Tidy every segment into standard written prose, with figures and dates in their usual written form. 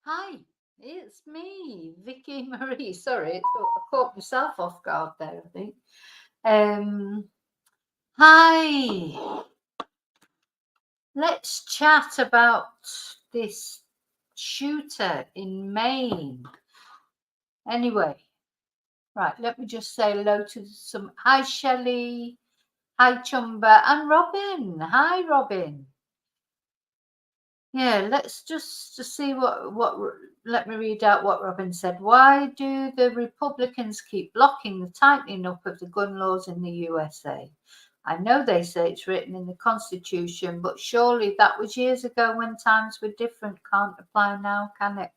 Hi, it's me, Vicky Marie. Sorry, I caught myself off guard there, I think. Hi, let's chat about this shooter in Maine. Anyway, right, let me just say hello to some. Hi, Shelley. Hi, Chumba. And Robin. Hi, Robin. Yeah, let's just to see what. Let me read out what Robin said. Why do the Republicans keep blocking the tightening up of the gun laws in the USA? I know they say it's written in the Constitution, but surely that was years ago when times were different. Can't apply now, can it?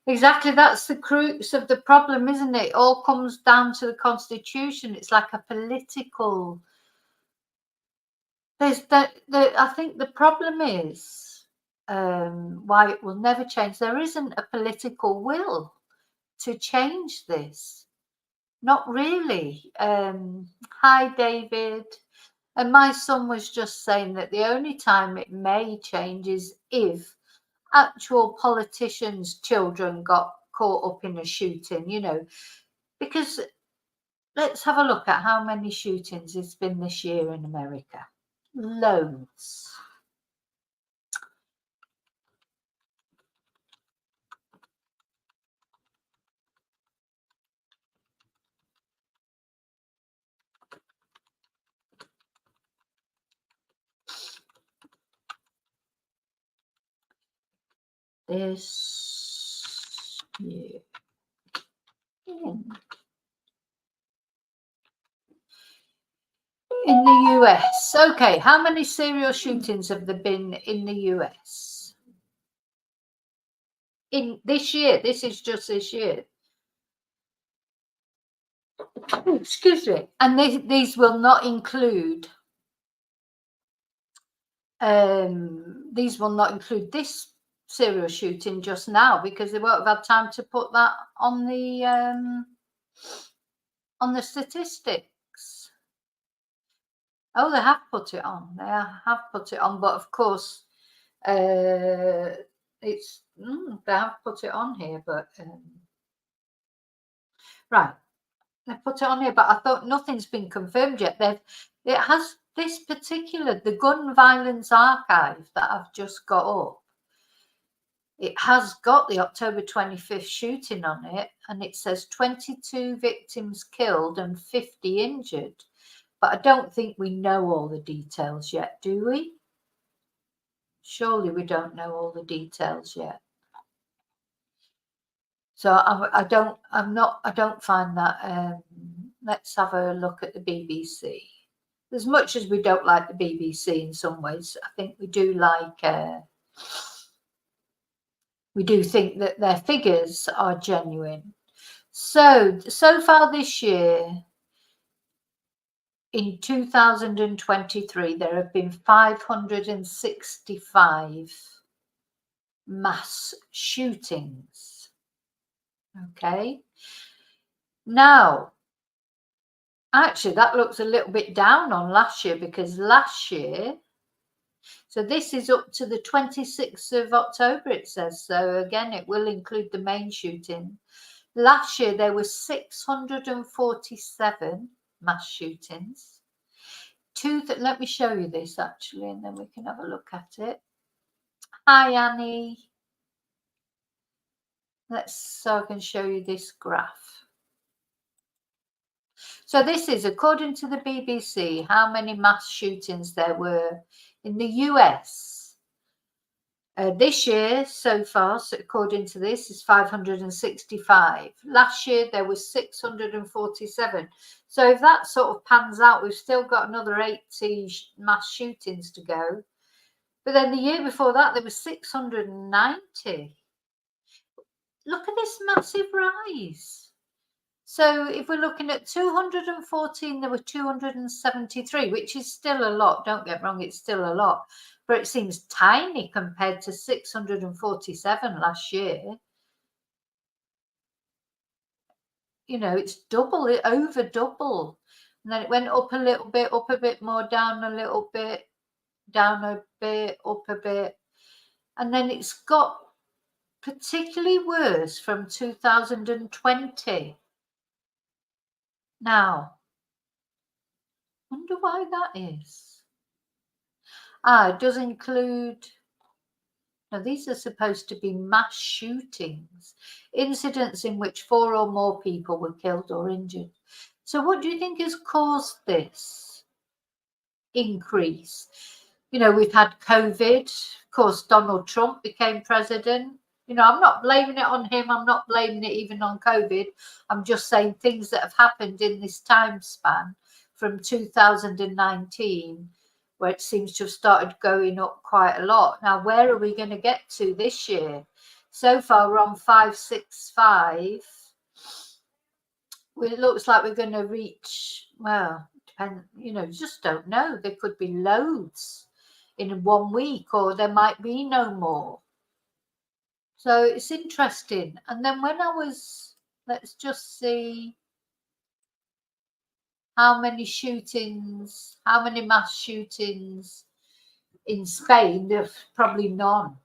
Exactly, that's the crux of the problem, isn't it? It all comes down to the Constitution. It's like a political. There's I think the problem is why it will never change. There isn't a political will to change this. Not really. Hi, David. And my son was just saying that the only time it may change is if actual politicians' children got caught up in a shooting, because let's have a look at how many shootings it's been this year in America. Loads. This year in the US. Okay, how many serial shootings have there been in the US? In this year, this is just this year. Excuse me. And these will not include this serial shooting just now because they won't have had time to put that on the statistics. Oh, they have put it on. They have put it on, but of course, it's they have put it on here, but right, they put it on here, but I thought nothing's been confirmed yet. It has this particular the gun violence archive that I've just got up. It has got the October 25th shooting on it, and it says 22 victims killed and 50 injured. But I don't think we know all the details yet, do we? Surely we don't know all the details yet. So I don't find that. Let's have a look at the BBC. As much as we don't like the BBC in some ways, I think we do like. We do think that their figures are genuine. So far this year, in 2023, there have been 565 mass shootings. Okay. Now, actually, that looks a little bit down on last year because last year, so this is up to the 26th of October, it says. So again, it will include the Maine shooting. Last year, there were 647 mass shootings. Let me show you this actually, and then we can have a look at it. Hi, Annie. So I can show you this graph. So this is, according to the BBC, how many mass shootings there were in the US. This year, so far, so according to this, is 565. Last year, there was 647. So if that sort of pans out, we've still got another 80 mass shootings to go. But then the year before that, there was 690. Look at this massive rise. So if we're looking at 214, there were 273, which is still a lot. Don't get me wrong, it's still a lot. But it seems tiny compared to 647 last year. It's double, over double. And then it went up a little bit, up a bit more, down a little bit, down a bit, up a bit. And then it's got particularly worse from 2020. Now, wonder why that is. It does include. Now, these are supposed to be mass shootings, incidents in which 4 or more people were killed or injured. So, what do you think has caused this increase? You know, we've had COVID. Of course, Donald Trump became president. You know, I'm not blaming it on him. I'm not blaming it even on COVID. I'm just saying things that have happened in this time span from 2019, where it seems to have started going up quite a lot. Now, where are we going to get to this year? So far, we're on 565. Well, it looks like we're going to reach, well, depend, you know, just don't know. There could be loads in 1 week, or there might be no more. So it's interesting. And then when I was, let's just see how many shootings, how many mass shootings in Spain. There's probably none.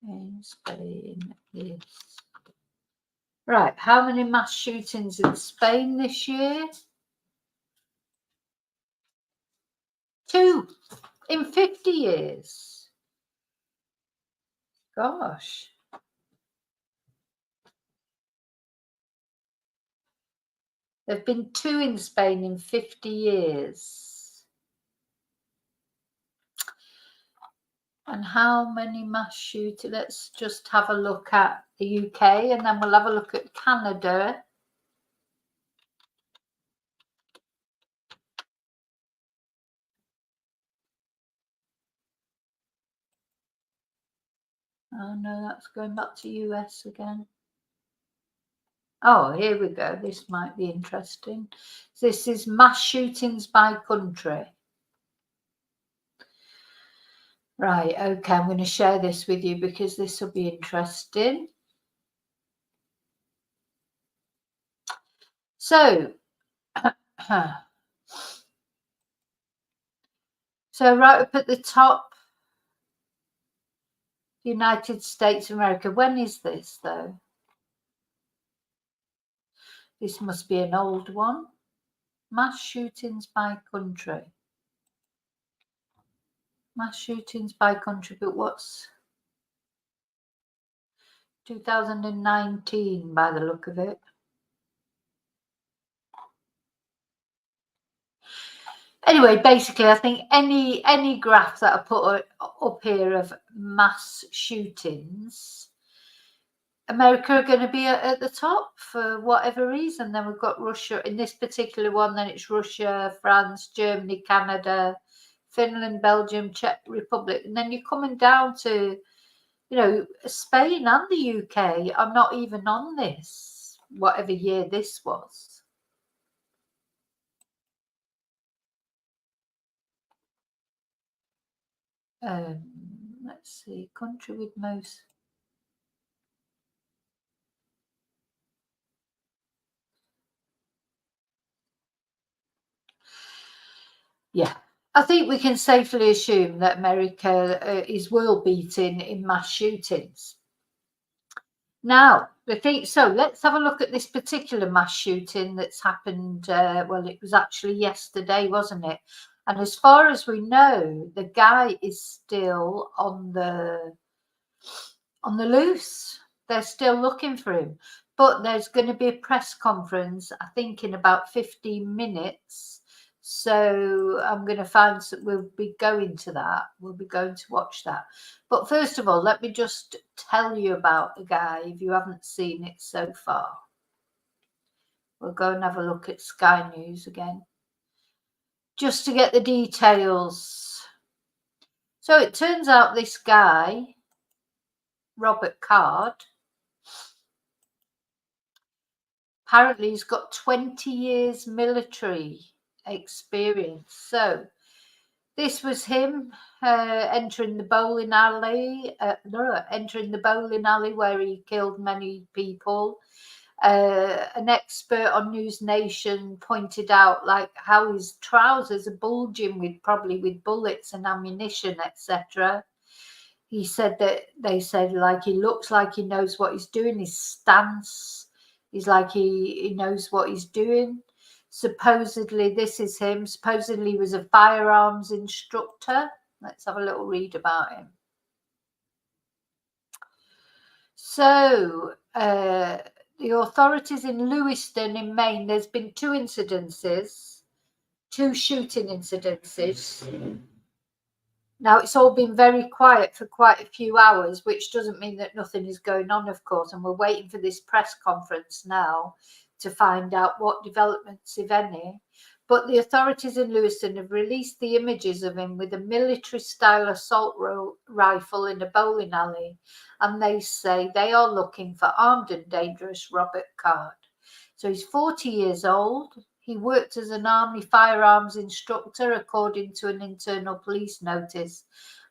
In Spain is right. How many mass shootings in Spain this year? 2 in 50 years. Gosh. There have been 2 in Spain in 50 years. And how many mass shootings? Let's just have a look at the UK, and then we'll have a look at Canada. Oh no, that's going back to US again. Oh, here we go. This might be interesting. This is mass shootings by country. Right, okay, I'm going to share this with you because this will be interesting. So, so right up at the top, United States of America. When is this, though? This must be an old one. Mass shootings by country. Mass shootings by country, but what's 2019 by the look of it? Anyway, basically, I think any graph that I put up here of mass shootings, America are going to be at the top for whatever reason. Then we've got Russia in this particular one. Then it's Russia, France, Germany, Canada, Finland, Belgium, Czech Republic, and then you're coming down to, you know, Spain and the UK are not even on this, whatever year this was. Let's see, country with most. Yeah, I think we can safely assume that America is world beating in mass shootings. Now, so let's have a look at this particular mass shooting that's happened. Well, it was actually yesterday, wasn't it? And as far as we know, the guy is still on the loose. They're still looking for him. But there's going to be a press conference, I think, in about 15 minutes. So I'm going to find, we'll be going to that. We'll be going to watch that. But first of all, let me just tell you about the guy if you haven't seen it so far. We'll go and have a look at Sky News again, just to get the details. So it turns out this guy, Robert Card, apparently he's got 20 years military experience. So This was him entering the bowling alley, where he killed many people. An expert on News Nation pointed out like how his trousers are bulging probably with bullets and ammunition, etc. He said that they said like he looks like he knows what he's doing. His stance is like he knows what he's doing. Supposedly, this is him. Supposedly, he was a firearms instructor. Let's have a little read about him. So, the authorities in Lewiston in Maine, there's been two shooting incidences. Now, it's all been very quiet for quite a few hours, which doesn't mean that nothing is going on, of course, and we're waiting for this press conference now to find out what developments, if any. But the authorities in Lewiston have released the images of him with a military-style assault rifle in a bowling alley, and they say they are looking for armed and dangerous Robert Card. So he's 40 years old. He worked as an army firearms instructor, according to an internal police notice,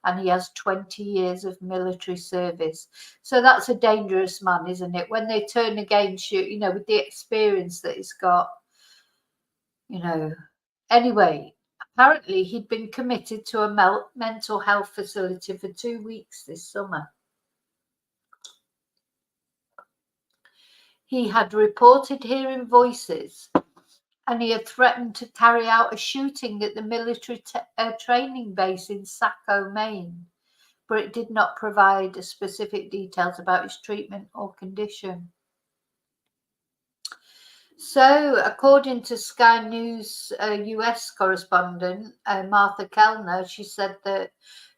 and he has 20 years of military service. So that's a dangerous man, isn't it? When they turn against you, with the experience that he's got, Anyway, apparently he'd been committed to a mental health facility for 2 weeks this summer. He had reported hearing voices, and he had threatened to carry out a shooting at the military training base in Saco, Maine, but it did not provide specific details about his treatment or condition. So, according to Sky News US correspondent Martha Kellner, she said that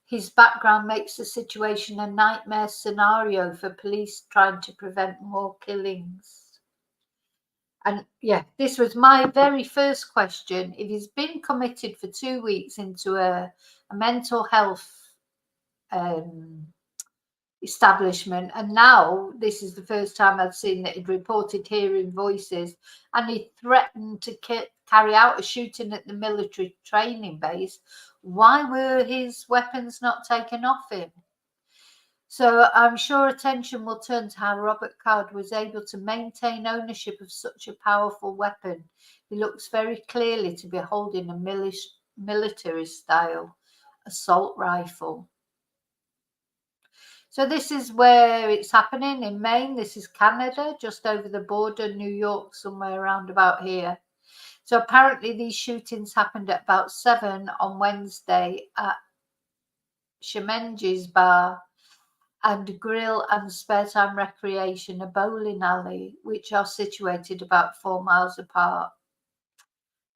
his background makes the situation a nightmare scenario for police trying to prevent more killings. And yeah, this was my very first question. If he's been committed for 2 weeks into a mental health establishment, and now this is the first time I've seen that he'd reported hearing voices, and he threatened to carry out a shooting at the military training base, why were his weapons not taken off him? So I'm sure attention will turn to how Robert Card was able to maintain ownership of such a powerful weapon. He looks very clearly to be holding a military-style assault rifle. So this is where it's happening in Maine. This is Canada, just over the border, New York, somewhere around about here. So apparently these shootings happened at about 7 on Wednesday at Shemenges Bar and Grill and Spare Time Recreation, a bowling alley, which are situated about 4 miles apart.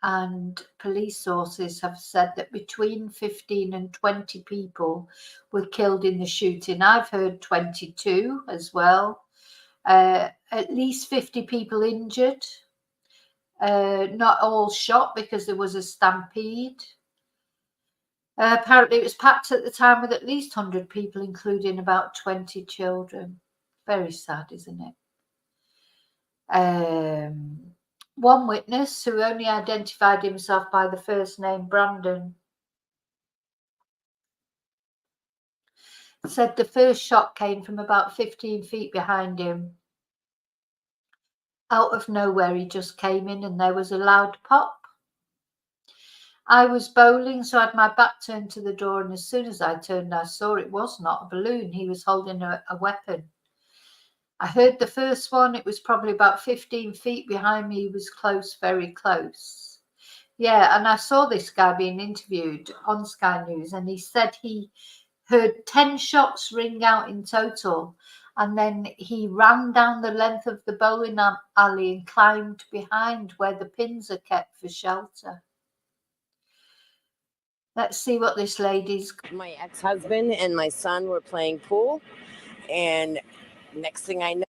And police sources have said that between 15 and 20 people were killed in the shooting. I've heard 22 as well. At least 50 people injured. Not all shot because there was a stampede. Apparently, it was packed at the time with at least 100 people, including about 20 children. Very sad, isn't it? One witness, who only identified himself by the first name Brandon, said the first shot came from about 15 feet behind him. Out of nowhere, he just came in and there was a loud pop. I was bowling, so I had my back turned to the door, and as soon as I turned, I saw it was not a balloon. He was holding a weapon. I heard the first one. It was probably about 15 feet behind me. He was close, very close. Yeah, and I saw this guy being interviewed on Sky News, and he said he heard 10 shots ring out in total, and then he ran down the length of the bowling alley and climbed behind where the pins are kept for shelter. Let's see what this lady's... My ex-husband and my son were playing pool, and next thing I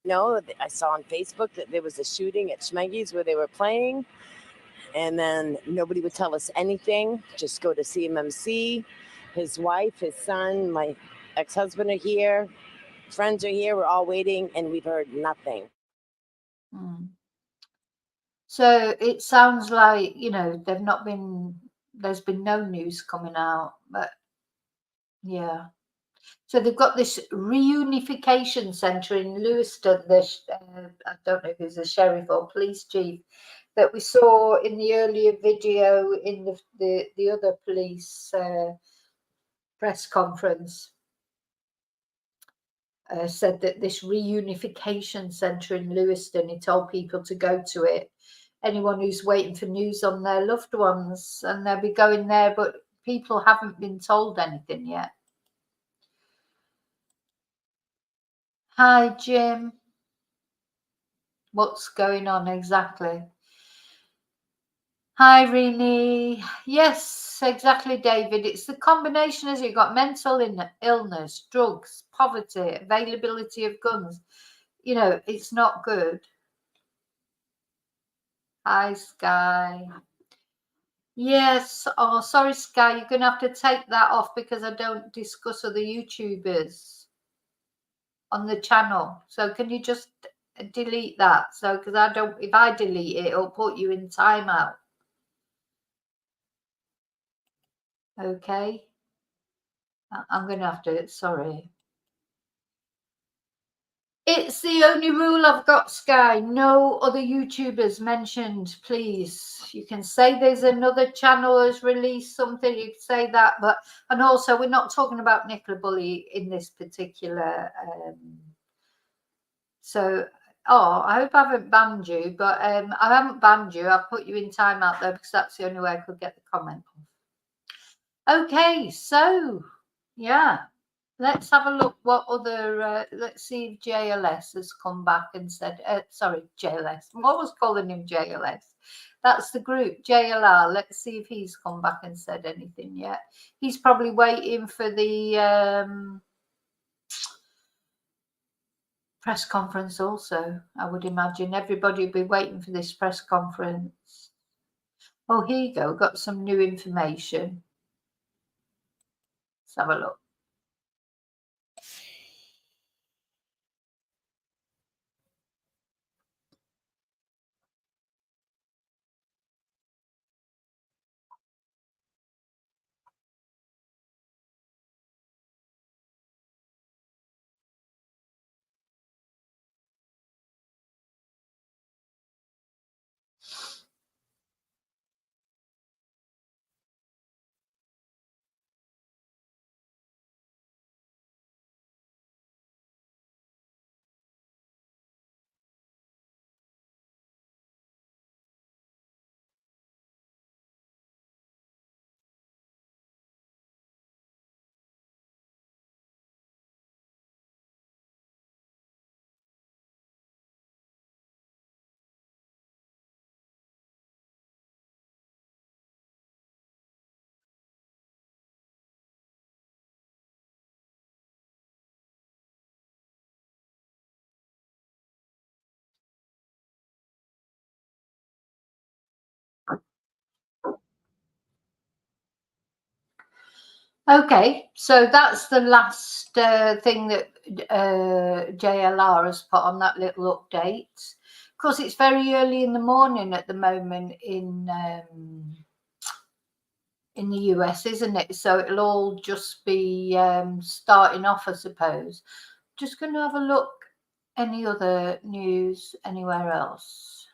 know, I saw on Facebook that there was a shooting at Schmeggy's where they were playing, and then nobody would tell us anything. Just go to CMMC. His wife, his son, my ex-husband are here. Friends are here. We're all waiting, and we've heard nothing. So it sounds like, they've not been there's been no news coming out, but yeah. So they've got this reunification centre in Lewiston. I don't know who's the sheriff or police chief that we saw in the earlier video in the other police press conference. Said that this reunification centre in Lewiston, he told people to go to it. Anyone who's waiting for news on their loved ones, and they'll be going there, but people haven't been told anything yet. Hi, Jim. What's going on exactly? Hi, Rini. Yes, exactly, David. It's the combination, as you've got mental illness, drugs, poverty, availability of guns. You know, it's not good. Hi, Sky. Yes. Oh, sorry, Sky. You're going to have to take that off because I don't discuss other YouTubers on the channel. So can you just delete that? So, because I don't, if I delete it, it'll put you in timeout. Okay. I'm going to have to, sorry. It's the only rule I've got, Sky. No other YouTubers mentioned, please. You can say there's another channel has released something, you can say that, but, and also we're not talking about Nicola Bully in this particular, so, oh, I hope I haven't banned you, but I haven't banned you. I've put you in timeout there because that's the only way I could get the comment off. Okay, so, yeah. Let's have a look what other, let's see if JLS has come back and said, sorry, JLS. What was calling him JLS? That's the group, JLR. Let's see if he's come back and said anything yet. He's probably waiting for the press conference also, I would imagine. Everybody will be waiting for this press conference. Oh, here you go. Got some new information. Let's have a look. Okay, so that's the last thing that JLR has put on that little update. Of course, it's very early in the morning at the moment in the US, isn't it? So it'll all just be starting off, I suppose. Just going to have a look. Any other news anywhere else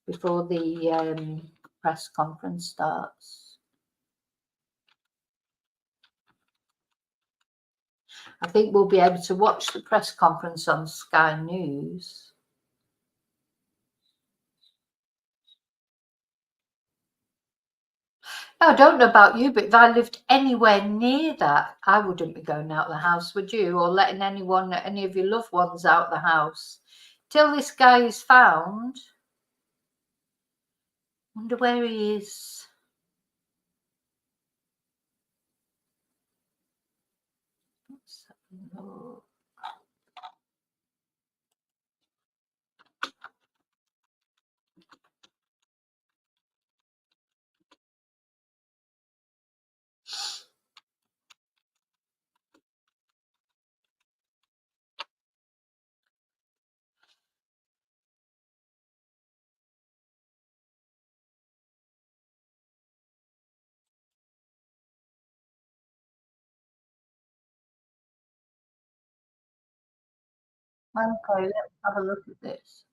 before the press conference starts? I think we'll be able to watch the press conference on Sky News. Now, I don't know about you, but if I lived anywhere near that, I wouldn't be going out of the house, would you? Or letting any of your loved ones out of the house. Till this guy is found. Wonder where he is. Let's have a look. Okay, let's have a look at this.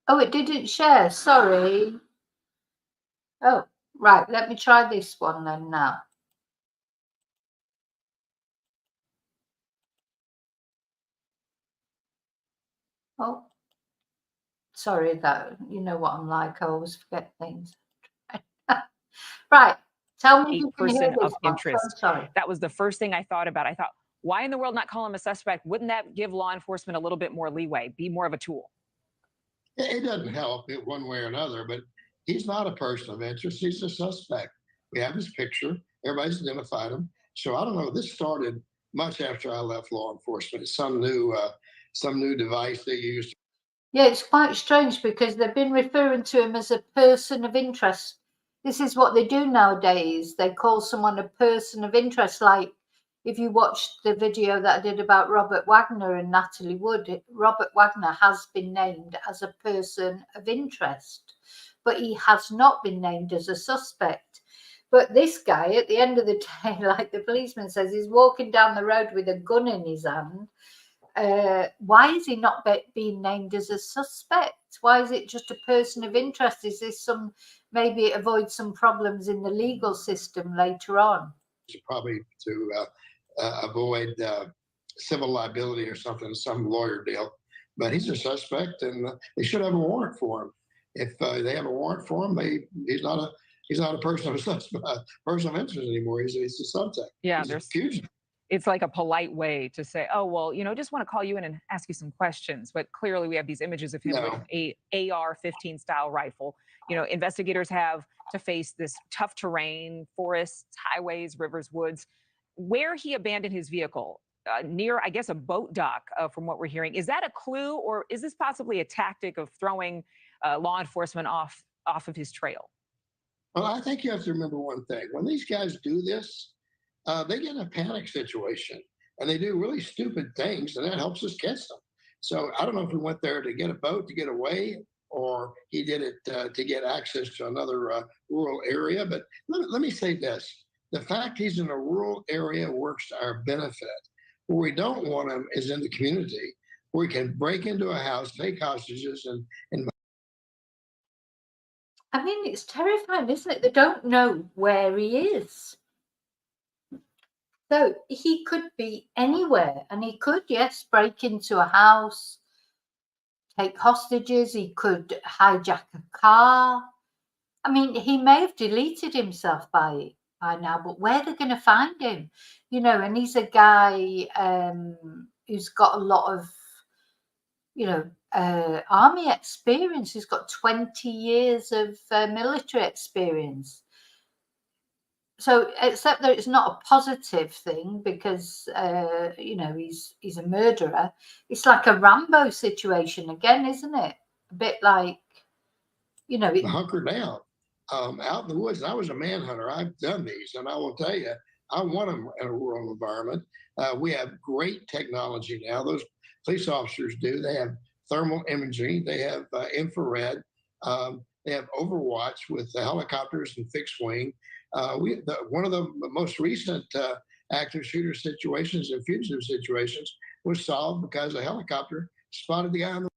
Oh, it didn't share. Sorry. Oh, right. Let me try this one then now. Oh, sorry, that you know what I'm like. I always forget things. Right. Tell me if A you can hear person this of one. So interest. sorry. That was the first thing I thought about. I thought, why in the world not call him a suspect? Wouldn't that give law enforcement a little bit more leeway, be more of a tool? It doesn't help it one way or another, but he's not a person of interest. He's a suspect. We have his picture. Everybody's identified him. So I don't know. This started much after I left law enforcement. It's some new device they use. Yeah, it's quite strange because they've been referring to him as a person of interest. This is what they do nowadays. They call someone a person of interest. Like if you watched the video that I did about Robert Wagner and Natalie Wood, Robert Wagner has been named as a person of interest, but he has not been named as a suspect. But this guy, at the end of the day, like the policeman says, he's walking down the road with a gun in his hand. Why is he not being named as a suspect? Why is it just a person of interest? Is this maybe it avoids some problems in the legal system later on? Probably to avoid civil liability or something, some lawyer deal. But he's a suspect, and they should have a warrant for him. If they have a warrant for him, he's not a person of person of interest anymore. He's a suspect. Yeah, He's a there's fugitive. it's like a polite way to say, oh, well, just want to call you in and ask you some questions. But clearly, we have these images of him with No. a AR-15 style rifle. Investigators have to face this tough terrain, forests, highways, rivers, woods. Where he abandoned his vehicle, near, I guess, a boat dock, from what we're hearing. Is that a clue, or is this possibly a tactic of throwing law enforcement off of his trail? Well, I think you have to remember one thing. When these guys do this, they get in a panic situation and they do really stupid things, and that helps us catch them. So I don't know if he went there to get a boat to get away, or he did it to get access to another rural area. But let me say this: the fact he's in a rural area works to our benefit. Where we don't want him is in the community, where we can break into a house, take hostages, and I mean, it's terrifying, isn't it? They don't know where he is. So he could be anywhere, and he could, yes, break into a house, take hostages, he could hijack a car. I mean, he may have deleted himself by now, but where they're going to find him, and he's a guy who's got a lot of, army experience. He's got 20 years of military experience. So, except that it's not a positive thing because, he's a murderer. It's like a Rambo situation again, isn't it? A bit like, hunker down out in the woods. And I was a manhunter. I've done these, and I will tell you, I want them in a rural environment. We have great technology now. Those police officers do. They have thermal imaging. They have infrared. They have Overwatch with the helicopters and fixed wing. One of the most recent active shooter situations and fugitive situations was solved because a helicopter spotted the guy on the.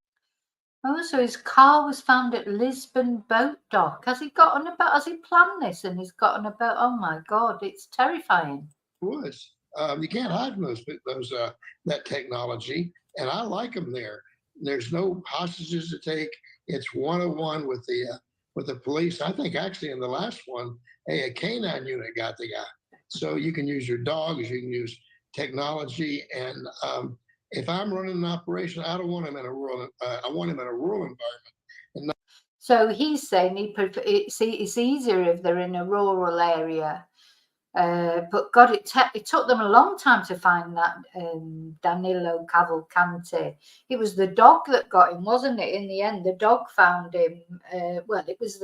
Oh, so his car was found at Lisbon boat dock. Has he planned this and he's gotten about, oh my God, it's terrifying. Woods. You can't hide from those that technology, and I like them there. There's no hostages to take. It's one-on-one with the police. I think actually in the last one, a canine unit got the guy. So you can use your dogs, you can use technology, and if I'm running an operation, I don't want him in a rural. I want him in a rural environment. So he's saying it's easier if they're in a rural area. But God, it took them a long time to find that Danilo Cavalcante. It was the dog that got him, wasn't it? In the end, the dog found him. Well, it was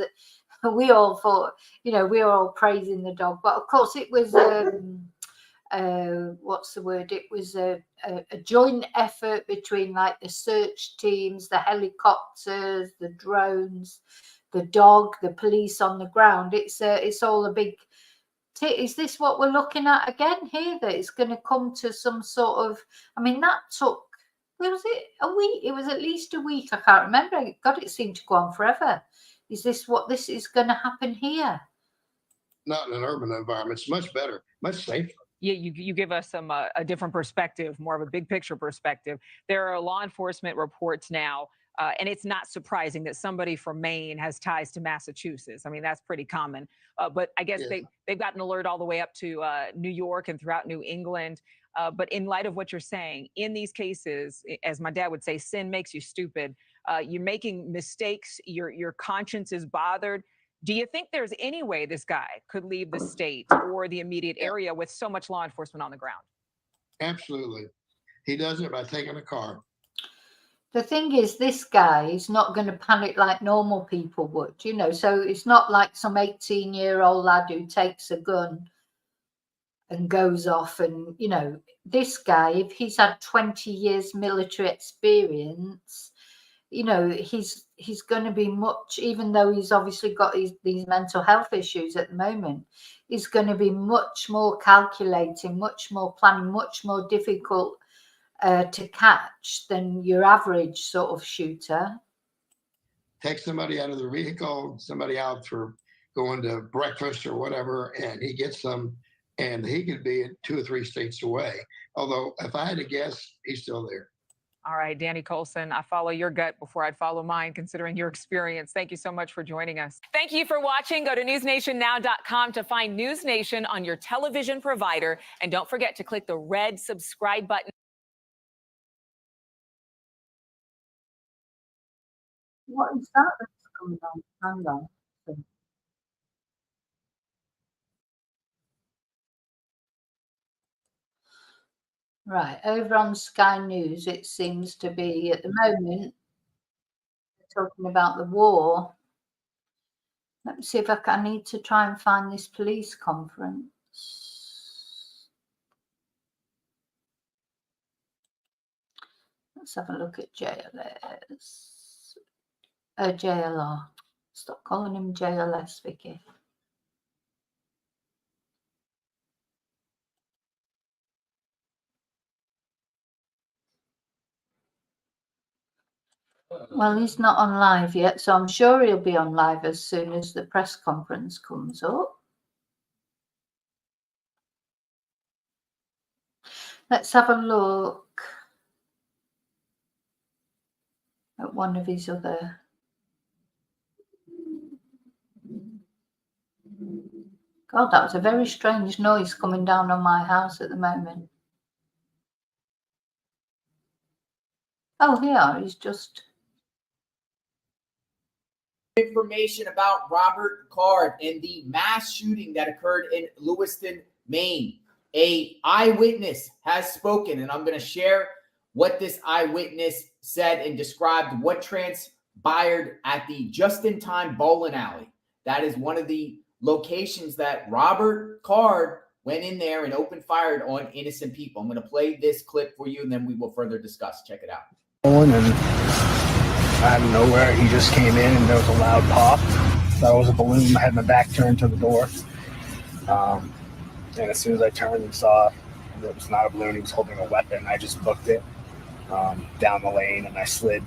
we all thought, we were all praising the dog, but of course it was. What's the word? It was a joint effort between like the search teams, the helicopters, the drones, the dog, the police on the ground. It's all a big is this what we're looking at again here? That it's going to come to some sort of, I mean, that took, was it a week? It was at least a week. I can't remember. God, it seemed to go on forever. Is this what this is going to happen here? Not in an urban environment. It's much better, much safer. Yeah, you give us some a different perspective, more of a big picture perspective. There are law enforcement reports now, and it's not surprising that somebody from Maine has ties to Massachusetts. I mean, that's pretty common. But I guess they've gotten alert all the way up to New York and throughout New England. But in light of what you're saying, in these cases, as my dad would say, sin makes you stupid. You're making mistakes. Your conscience is bothered. Do you think there's any way this guy could leave the state or the immediate area with so much law enforcement on the ground? Absolutely. He does it by taking a car. The thing is, this guy is not going to panic like normal people would, you know. So it's not like some 18-year-old lad who takes a gun and goes off. And, you know, this guy, if he's had 20 years military experience, you know, he's going to be much, even though he's obviously got these mental health issues at the moment, he's going to be much more calculating, much more planning, much more difficult to catch than your average sort of shooter. Take somebody out of the vehicle, somebody out for going to breakfast or whatever, and he gets them, and he could be 2 or 3 states away. Although, if I had to guess, he's still there. All right, Danny Colson, I follow your gut before I'd follow mine, considering your experience. Thank you so much for joining us. Thank you for watching. Go to newsnationnow.com to find News Nation on your television provider. And don't forget to click the red subscribe button. What is that that's coming on? Hang on. Right, over on Sky News, it seems to be at the moment talking about the war. Let me see if I need to try and find this police conference. Let's have a look at JLS. JLR. Stop calling him JLS, Vicky. Well, he's not on live yet, so I'm sure he'll be on live as soon as the press conference comes up. Let's have a look at one of his other. God, that was a very strange noise coming down on my house at the moment. Oh, here, he's just... Information about Robert Card and the mass shooting that occurred in Lewiston, Maine. A eyewitness has spoken, and I'm going to share what this eyewitness said and described what transpired at the Just-in-Time Bowling Alley. That is one of the locations that Robert Card went in there and opened fire on innocent people. I'm going to play this clip for you, and then we will further discuss. Check it out. Out of nowhere, he just came in and there was a loud pop. That was a balloon. I had my back turned to the door. And as soon as I turned and saw it was not a balloon, he was holding a weapon, I just booked it down the lane and I slid.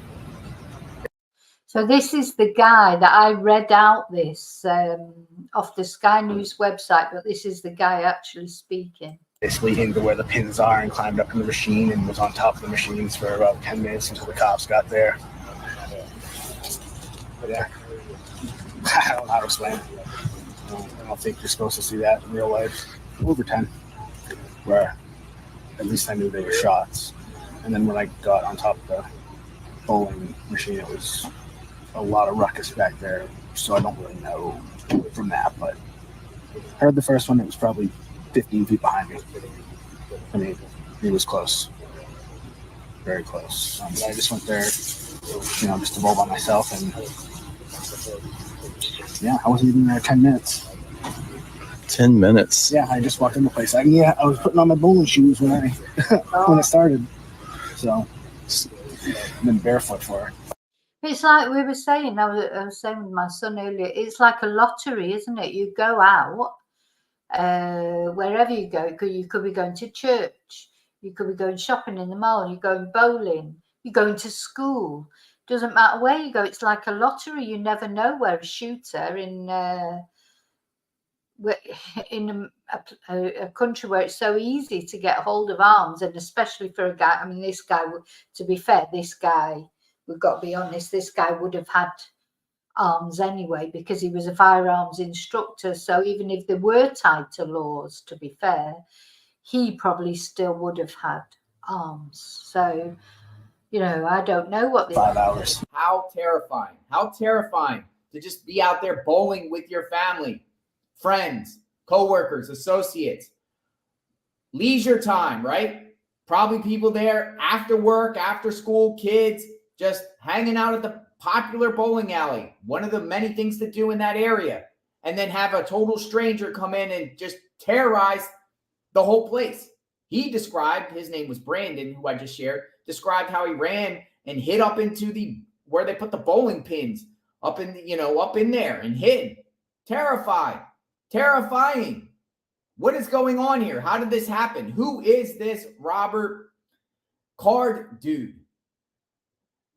So this is the guy that I read out this off the Sky News website, but this is the guy actually speaking. Basically into where the pins are and climbed up in the machine and was on top of the machines for about 10 minutes until the cops got there. But yeah, I don't know how to explain it. I don't think you're supposed to see that in real life. Over 10, where at least I knew they were shots. And then when I got on top of the bowling machine, it was a lot of ruckus back there. So I don't really know from that, but I heard the first one, it was probably 15 feet behind me. I mean, he was close, very close. But I just went there, just to bowl by myself, and yeah, I wasn't even there 10 minutes. 10 minutes? Yeah, I just walked in the place. I was putting on my bowling shoes when it started. So I've been barefoot for it. It's like we were saying, I was saying with my son earlier, it's like a lottery, isn't it? You go out wherever you go. You could be going to church, you could be going shopping in the mall, you're going bowling, you're going to school. Doesn't matter where you go. It's like a lottery. You never know where a shooter in a country where it's so easy to get hold of arms, and especially for a guy. I mean, this guy, to be fair, this guy, we've got to be honest, this guy would have had arms anyway because he was a firearms instructor. So even if they were tied to laws, to be fair, he probably still would have had arms. So, you know, I don't know what 5 hours. How terrifying to just be out there bowling with your family, friends, coworkers, associates, leisure time, right? Probably people there after work, after school, kids just hanging out at the popular bowling alley, one of the many things to do in that area, and then have a total stranger come in and just terrorize the whole place. He described, his name was Brandon, who I just shared, described how he ran and hid up into where they put the bowling pins, up in there and hid. Terrifying. What is going on here? How did this happen? Who is this Robert Card dude?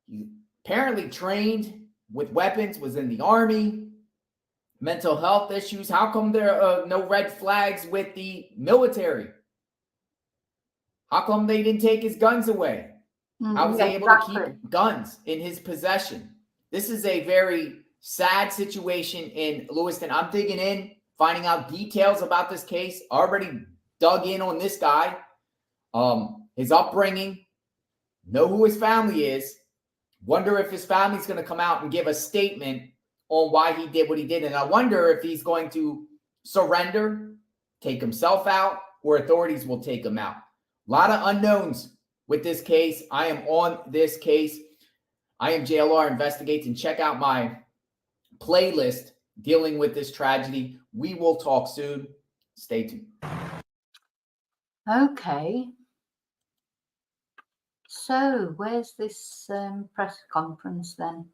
He apparently trained with weapons, was in the Army, mental health issues. How come there are no red flags with the military? How come they didn't take his guns away? How was he able to keep guns in his possession? This is a very sad situation in Lewiston. I'm digging in, finding out details about this case. Already dug in on this guy, his upbringing, know who his family is. Wonder if his family's going to come out and give a statement on why he did what he did. And I wonder if he's going to surrender, take himself out, or authorities will take him out. A lot of unknowns with this case. I am on this case. I am JLR Investigates, and check out my playlist dealing with this tragedy. We will talk soon. Stay tuned. Okay. So where's this press conference then?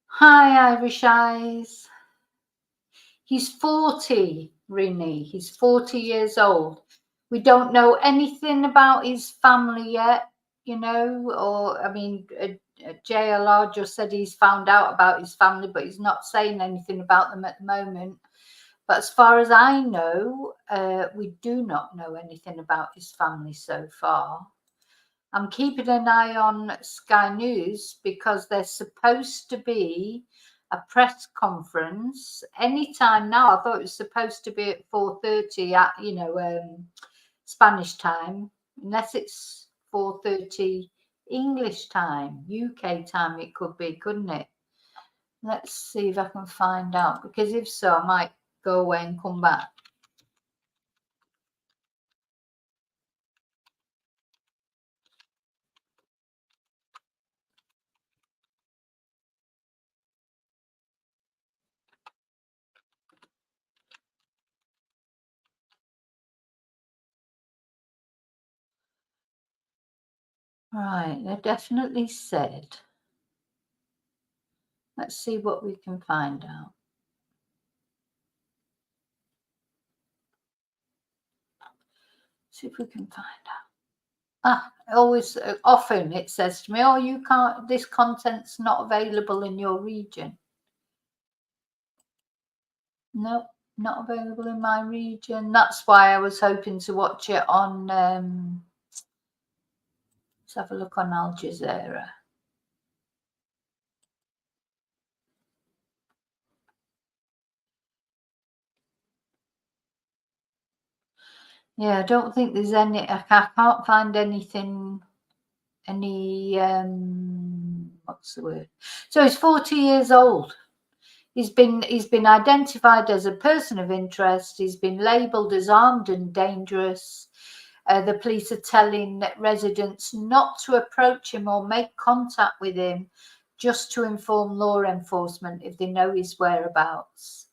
Hi, Irish Eyes. He's 40, Rini. He's 40 years old. We don't know anything about his family yet, you know, or, I mean, JLR just said he's found out about his family, but he's not saying anything about them at the moment. But as far as I know, we do not know anything about his family so far. I'm keeping an eye on Sky News because there's supposed to be a press conference anytime now. I thought it was supposed to be at 4:30 at, you know, Spanish time, unless it's 4:30 English time, UK time. It could be, couldn't it? Let's see if I can find out, because if so, I might go away and come back. Right, they definitely said. Let's see what we can find out. See if we can find out. Always, often it says to me, oh, you can't, this content's not available in your region. No, not available in my region. That's why I was hoping to watch it on, let's have a look on Al Jazeera. Yeah, I don't think there's any, I can't find anything, what's the word? So he's 40 years old. He's been identified as a person of interest. He's been labelled as armed and dangerous. The police are telling residents not to approach him or make contact with him, just to inform law enforcement if they know his whereabouts.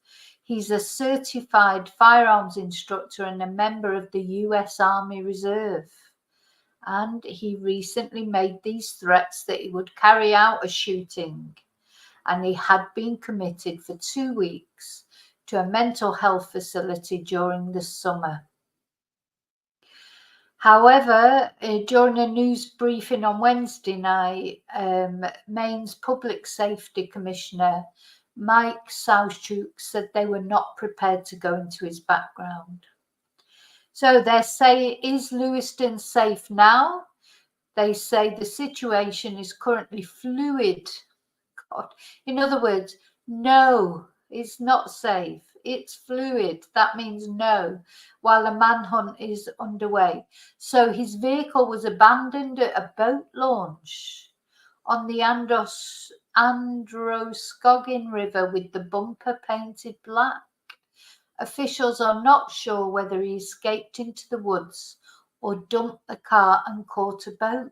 He's a certified firearms instructor and a member of the US Army Reserve. and he recently made these threats that he would carry out a shooting, and he had been committed for 2 weeks to a mental health facility during the summer. However, during a news briefing on Wednesday night, Maine's Public Safety Commissioner Mike Souchuk said they were not prepared to go into his background. So they say, is Lewiston safe now? They say the situation is currently fluid. God. In other words, no, it's not safe. It's fluid. That means no, while a manhunt is underway. So his vehicle was abandoned at a boat launch on the Androscoggin River with the bumper painted black. Officials are not sure whether he escaped into the woods or dumped the car and caught a boat.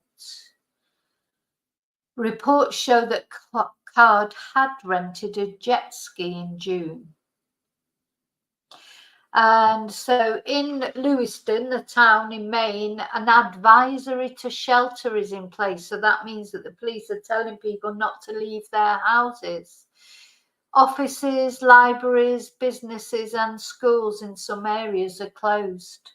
Reports show that Card had rented a jet ski in June. And so in Lewiston, the town in Maine, an advisory to shelter is in place. So that means that the police are telling people not to leave their houses. Offices, libraries, businesses and schools in some areas are closed.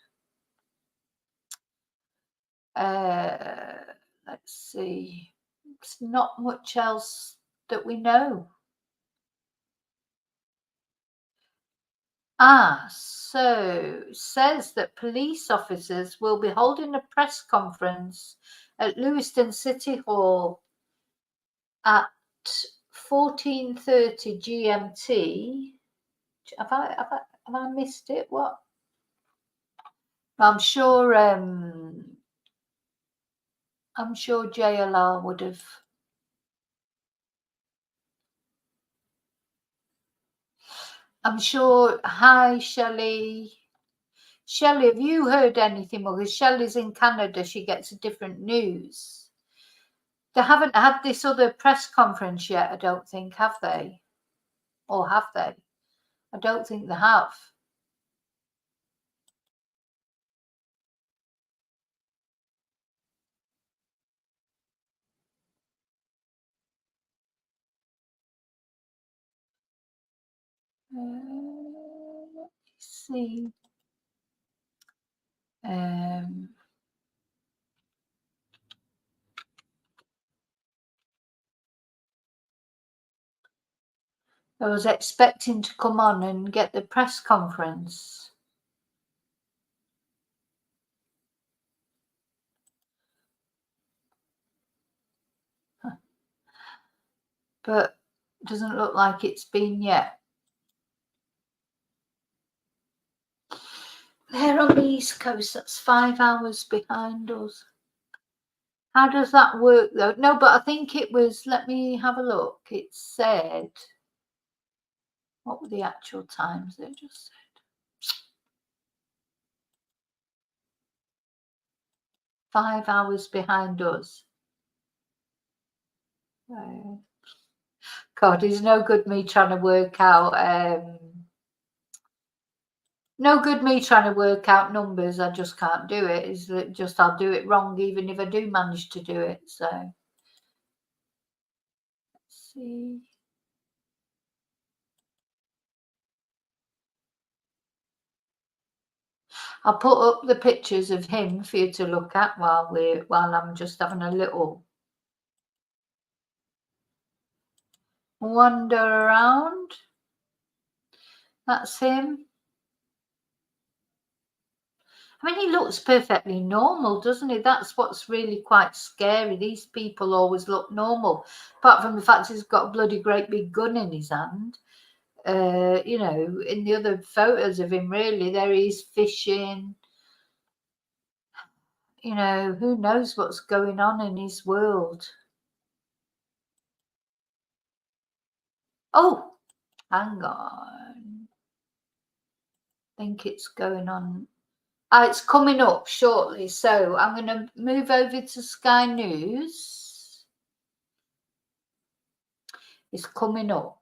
Let's see. It's not much else that we know. So says that police officers will be holding a press conference at Lewiston City Hall at 14:30 GMT. Have I missed it? What? I'm sure JLR would have. I'm sure. Hi, Shelley. Shelley, have you heard anything? Well, because Shelley's in Canada, she gets a different news. They haven't had this other press conference yet, I don't think, have they? Or have they? I don't think they have. Let's see. I was expecting to come on and get the press conference. But it doesn't look like it's been yet. They're on the East Coast, that's 5 hours behind us. How does that work though? No, but I think it was, let me have a look. It said, what were the actual times they just said? 5 hours behind us. God, it's no good me trying to work out numbers. I just can't do it. It's just I'll do it wrong even if I do manage to do it. So let's see. I'll put up the pictures of him for you to look at while I'm just having a little wander around. That's him. I mean, he looks perfectly normal, doesn't he? That's what's really quite scary. These people always look normal, apart from the fact he's got a bloody great big gun in his hand. You know, in the other photos of him, really, there he is fishing. You know, who knows what's going on in his world. Oh, hang on. I think it's going on. It's coming up shortly. So I'm going to move over to Sky News. It's coming up.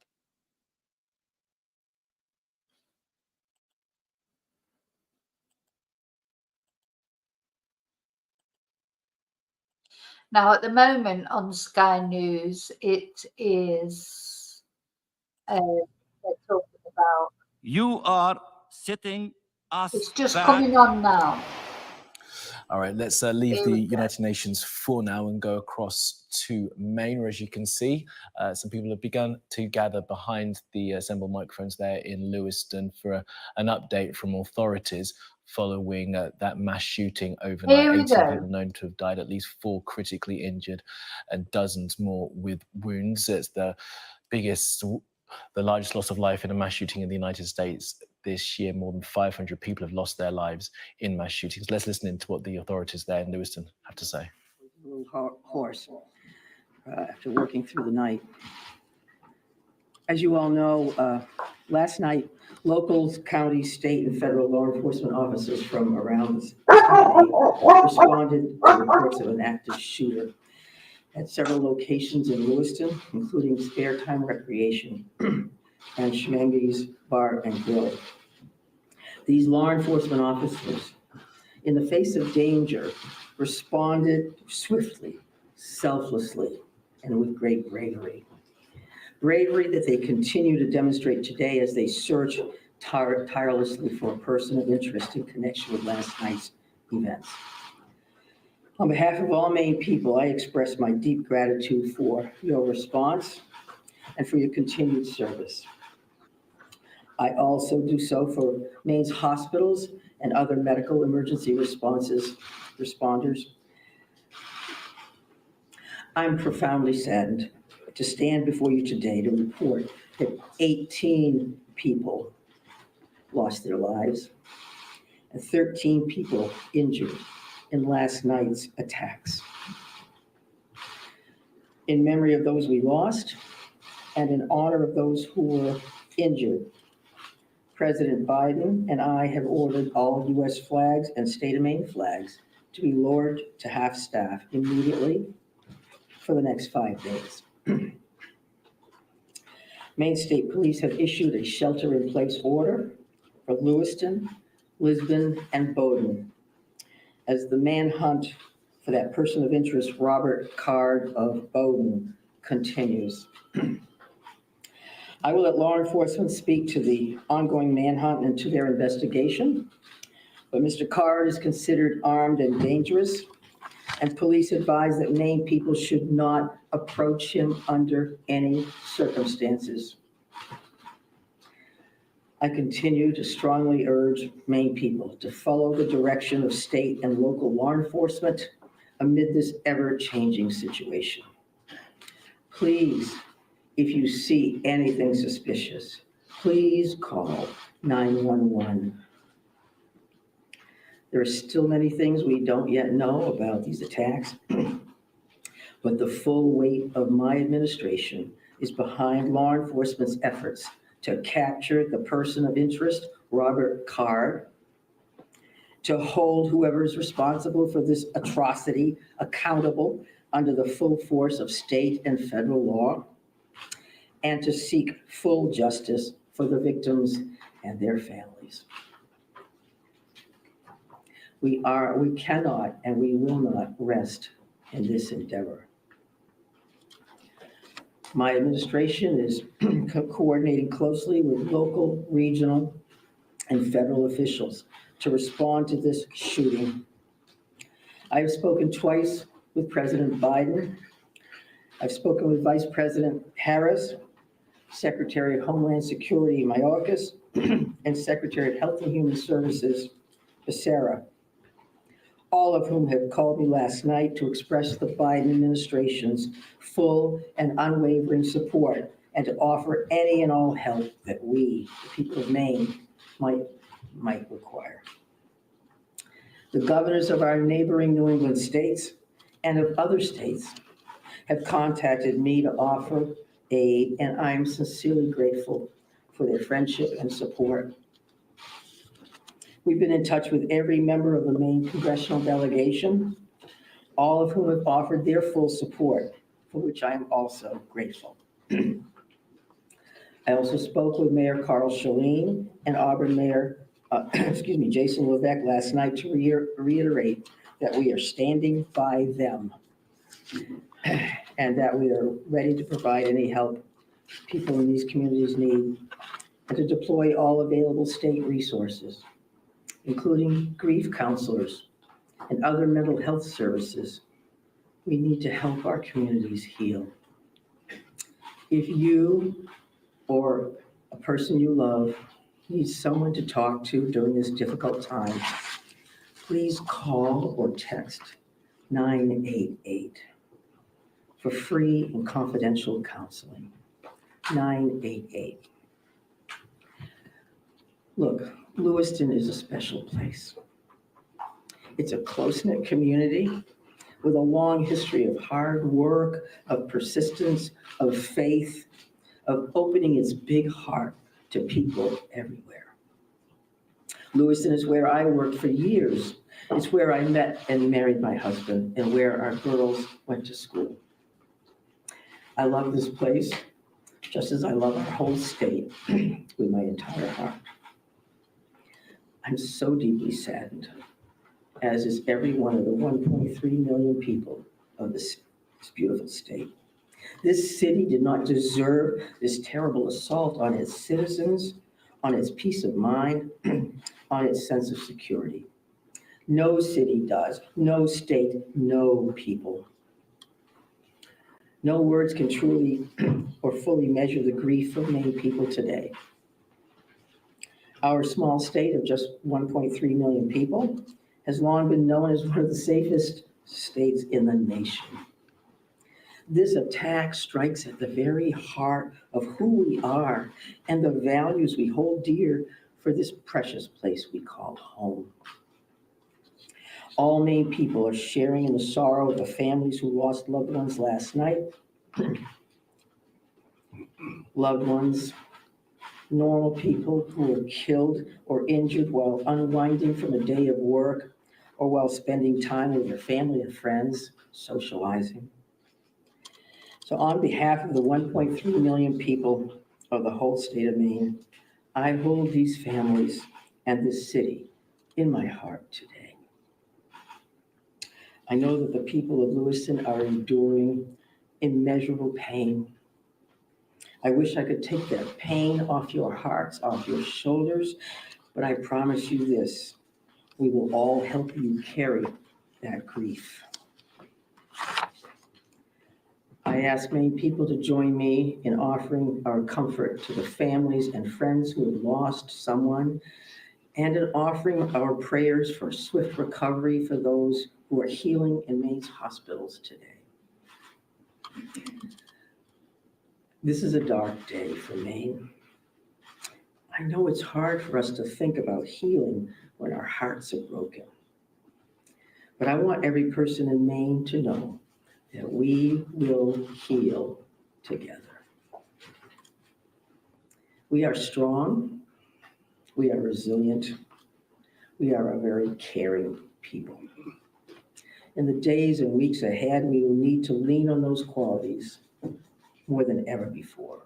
Now, at the moment on Sky News, it is they're talking about. You are setting us It's just back. coming on now. All right, let's leave Here the we go. United Nations for now and go across to Maine, where, as you can see, some people have begun to gather behind the assembled microphones there in Lewiston for an update from authorities following that mass shooting overnight. Here we 18 go. people known to have died, at least 4 critically injured, and dozens more with wounds. It's the largest loss of life in a mass shooting in the United States this year. More than 500 people have lost their lives in mass shootings. Let's listen in to what the authorities there in Lewiston have to say. A little hoarse after working through the night. As you all know, last night, local, county, state, and federal law enforcement officers from around the county responded to reports of an active shooter at several locations in Lewiston, including Spare Time Recreation and Schmenge's Bar and Grill. These law enforcement officers, in the face of danger, responded swiftly, selflessly, and with great bravery. Bravery that they continue to demonstrate today as they search tirelessly for a person of interest in connection with last night's events. On behalf of all Maine people, I express my deep gratitude for your response and for your continued service. I also do so for Maine's hospitals and other medical emergency responders. I'm profoundly saddened to stand before you today to report that 18 people lost their lives and 13 people injured in last night's attacks. In memory of those we lost and in honor of those who were injured, President Biden and I have ordered all U.S. flags and state of Maine flags to be lowered to half-staff immediately for the next 5 days. Maine State Police have issued a shelter-in-place order for Lewiston, Lisbon, and Bowdoin as the manhunt for that person of interest, Robert Card of Bowdoin, continues. I will let law enforcement speak to the ongoing manhunt and to their investigation, but Mr. Card is considered armed and dangerous, and police advise that Maine people should not approach him under any circumstances. I continue to strongly urge Maine people to follow the direction of state and local law enforcement amid this ever-changing situation. Please, if you see anything suspicious, please call 911. There are still many things we don't yet know about these attacks, but the full weight of my administration is behind law enforcement's efforts to capture the person of interest, Robert Card, to hold whoever is responsible for this atrocity accountable under the full force of state and federal law, and to seek full justice for the victims and their families. We cannot and we will not rest in this endeavor. My administration is coordinating closely with local, regional, and federal officials to respond to this shooting. I have spoken twice with President Biden. I've spoken with Vice President Harris, Secretary of Homeland Security Mayorkas, and Secretary of Health and Human Services Becerra, all of whom have called me last night to express the Biden administration's full and unwavering support and to offer any and all help that we, the people of Maine, might require. The governors of our neighboring New England states and of other states have contacted me to offer aid, and I am sincerely grateful for their friendship and support. We've been in touch with every member of the Maine congressional delegation, all of whom have offered their full support, for which I am also grateful. I also spoke with Mayor Carl Chalene and Auburn Mayor, Jason Levesque last night to reiterate that we are standing by them. and that we are ready to provide any help people in these communities need, and to deploy all available state resources, including grief counselors and other mental health services. We need to help our communities heal. If you or a person you love needs someone to talk to during this difficult time, please call or text 988 for free and confidential counseling. 988. Look, Lewiston is a special place. It's a close-knit community with a long history of hard work, of persistence, of faith, of opening its big heart to people everywhere. Lewiston is where I worked for years. It's where I met and married my husband and where our girls went to school. I love this place just as I love our whole state with my entire heart. I'm so deeply saddened, as is every one of the 1.3 million people of this beautiful state. This city did not deserve this terrible assault on its citizens, on its peace of mind, on its sense of security. No city does, no state, no people. No words can truly or fully measure the grief of Maine people today. Our small state of just 1.3 million people has long been known as one of the safest states in the nation. This attack strikes at the very heart of who we are and the values we hold dear for this precious place we call home. All Maine people are sharing in the sorrow of the families who lost loved ones last night. Loved ones, normal people who were killed or injured while unwinding from a day of work or while spending time with their family and friends, socializing. So on behalf of the 1.3 million people of the whole state of Maine, I hold these families and this city in my heart today. I know that the people of Lewiston are enduring immeasurable pain. I wish I could take that pain off your hearts, off your shoulders, but I promise you this, we will all help you carry that grief. I ask many people to join me in offering our comfort to the families and friends who have lost someone, and in offering our prayers for swift recovery for those who are healing in Maine's hospitals today. This is a dark day for Maine. I know it's hard for us to think about healing when our hearts are broken. But I want every person in Maine to know that we will heal together. We are strong, we are resilient, we are a very caring people. In the days and weeks ahead, we will need to lean on those qualities more than ever before.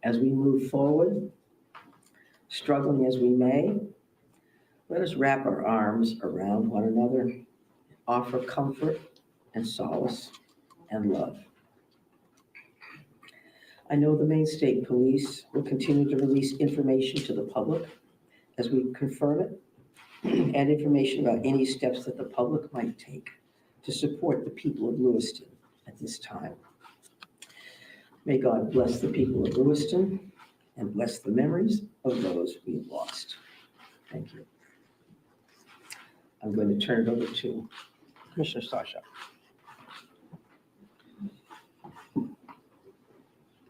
As we move forward, struggling as we may, let us wrap our arms around one another, offer comfort and solace and love. I know the Maine State Police will continue to release information to the public as we confirm it, and information about any steps that the public might take to support the people of Lewiston at this time. May God bless the people of Lewiston and bless the memories of those we've lost. Thank you. I'm going to turn it over to Commissioner Starshaw.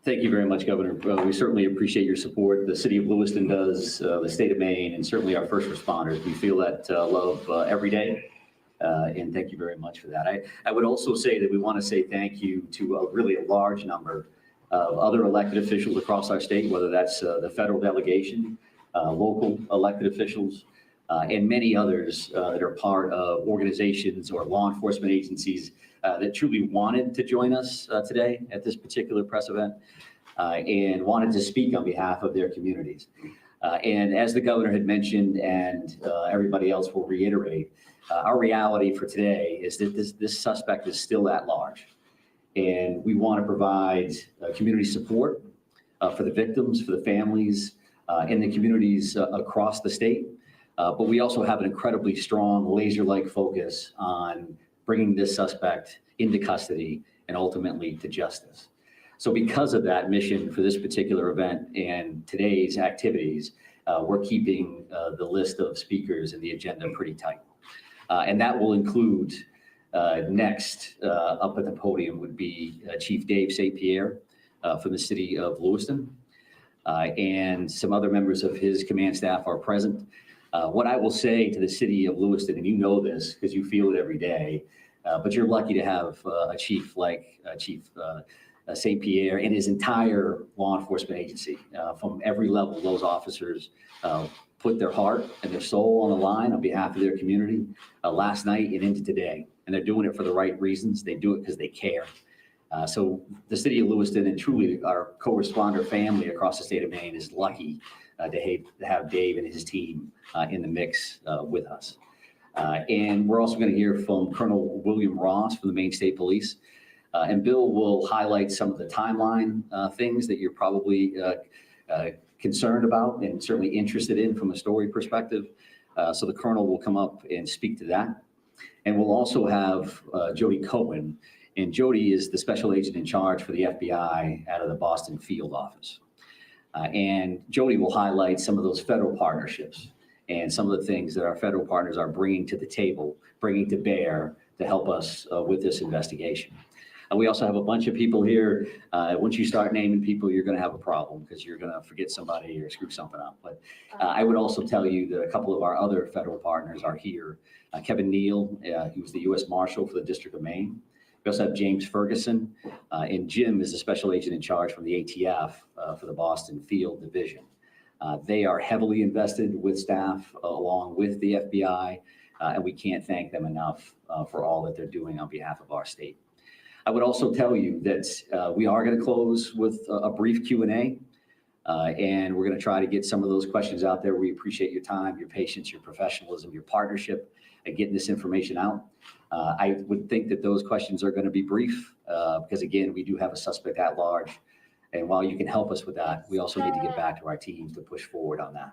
Thank you very much, Governor. We certainly appreciate your support. The city of Lewiston does, the state of Maine, and certainly our first responders. We feel that love every day, and thank you very much for that. I would also say that we want to say thank you to really a large number of other elected officials across our state, whether that's the federal delegation, local elected officials, and many others that are part of organizations or law enforcement agencies that truly wanted to join us today at this particular press event and wanted to speak on behalf of their communities. And as the governor had mentioned, and everybody else will reiterate, our reality for today is that this suspect is still at large. And we want to provide community support for the victims, for the families, in the communities across the state. But we also have an incredibly strong laser-like focus on bringing this suspect into custody and ultimately to justice. So because of that mission for this particular event and today's activities, we're keeping the list of speakers and the agenda pretty tight. And that will include next up at the podium would be Chief Dave St. Pierre from the city of Lewiston. And some other members of his command staff are present. What I will say to the city of Lewiston, and you know this because you feel it every day, but you're lucky to have a chief like Chief St. Pierre and his entire law enforcement agency. From every level, those officers put their heart and their soul on the line on behalf of their community last night and into today. And they're doing it for the right reasons. They do it because they care. So the city of Lewiston and truly our co-responder family across the state of Maine is lucky to have Dave and his team in the mix with us. And we're also going to hear from Colonel William Ross from the Maine State Police. And Bill will highlight some of the timeline things that you're probably concerned about and certainly interested in from a story perspective. So the Colonel will come up and speak to that. And we'll also have Jody Cohen. And Jody is the special agent in charge for the FBI out of the Boston field office. And Jody will highlight some of those federal partnerships and some of the things that our federal partners are bringing to the table, bringing to bear to help us with this investigation. We also have a bunch of people here. Once you start naming people, you're going to have a problem because you're going to forget somebody or screw something up. But I would also tell you that a couple of our other federal partners are here. Kevin Neal, who's the U.S. Marshal for the District of Maine. We also have James Ferguson, and Jim is the special agent in charge from the ATF for the Boston Field Division. They are heavily invested with staff along with the FBI, and we can't thank them enough for all that they're doing on behalf of our state. I would also tell you that we are going to close with a brief Q&A, and we're going to try to get some of those questions out there. We appreciate your time, your patience, your professionalism, your partnership at getting this information out. I would think that those questions are going to be brief because, again, we do have a suspect at large. And while you can help us with that, we also need to get back to our teams to push forward on that.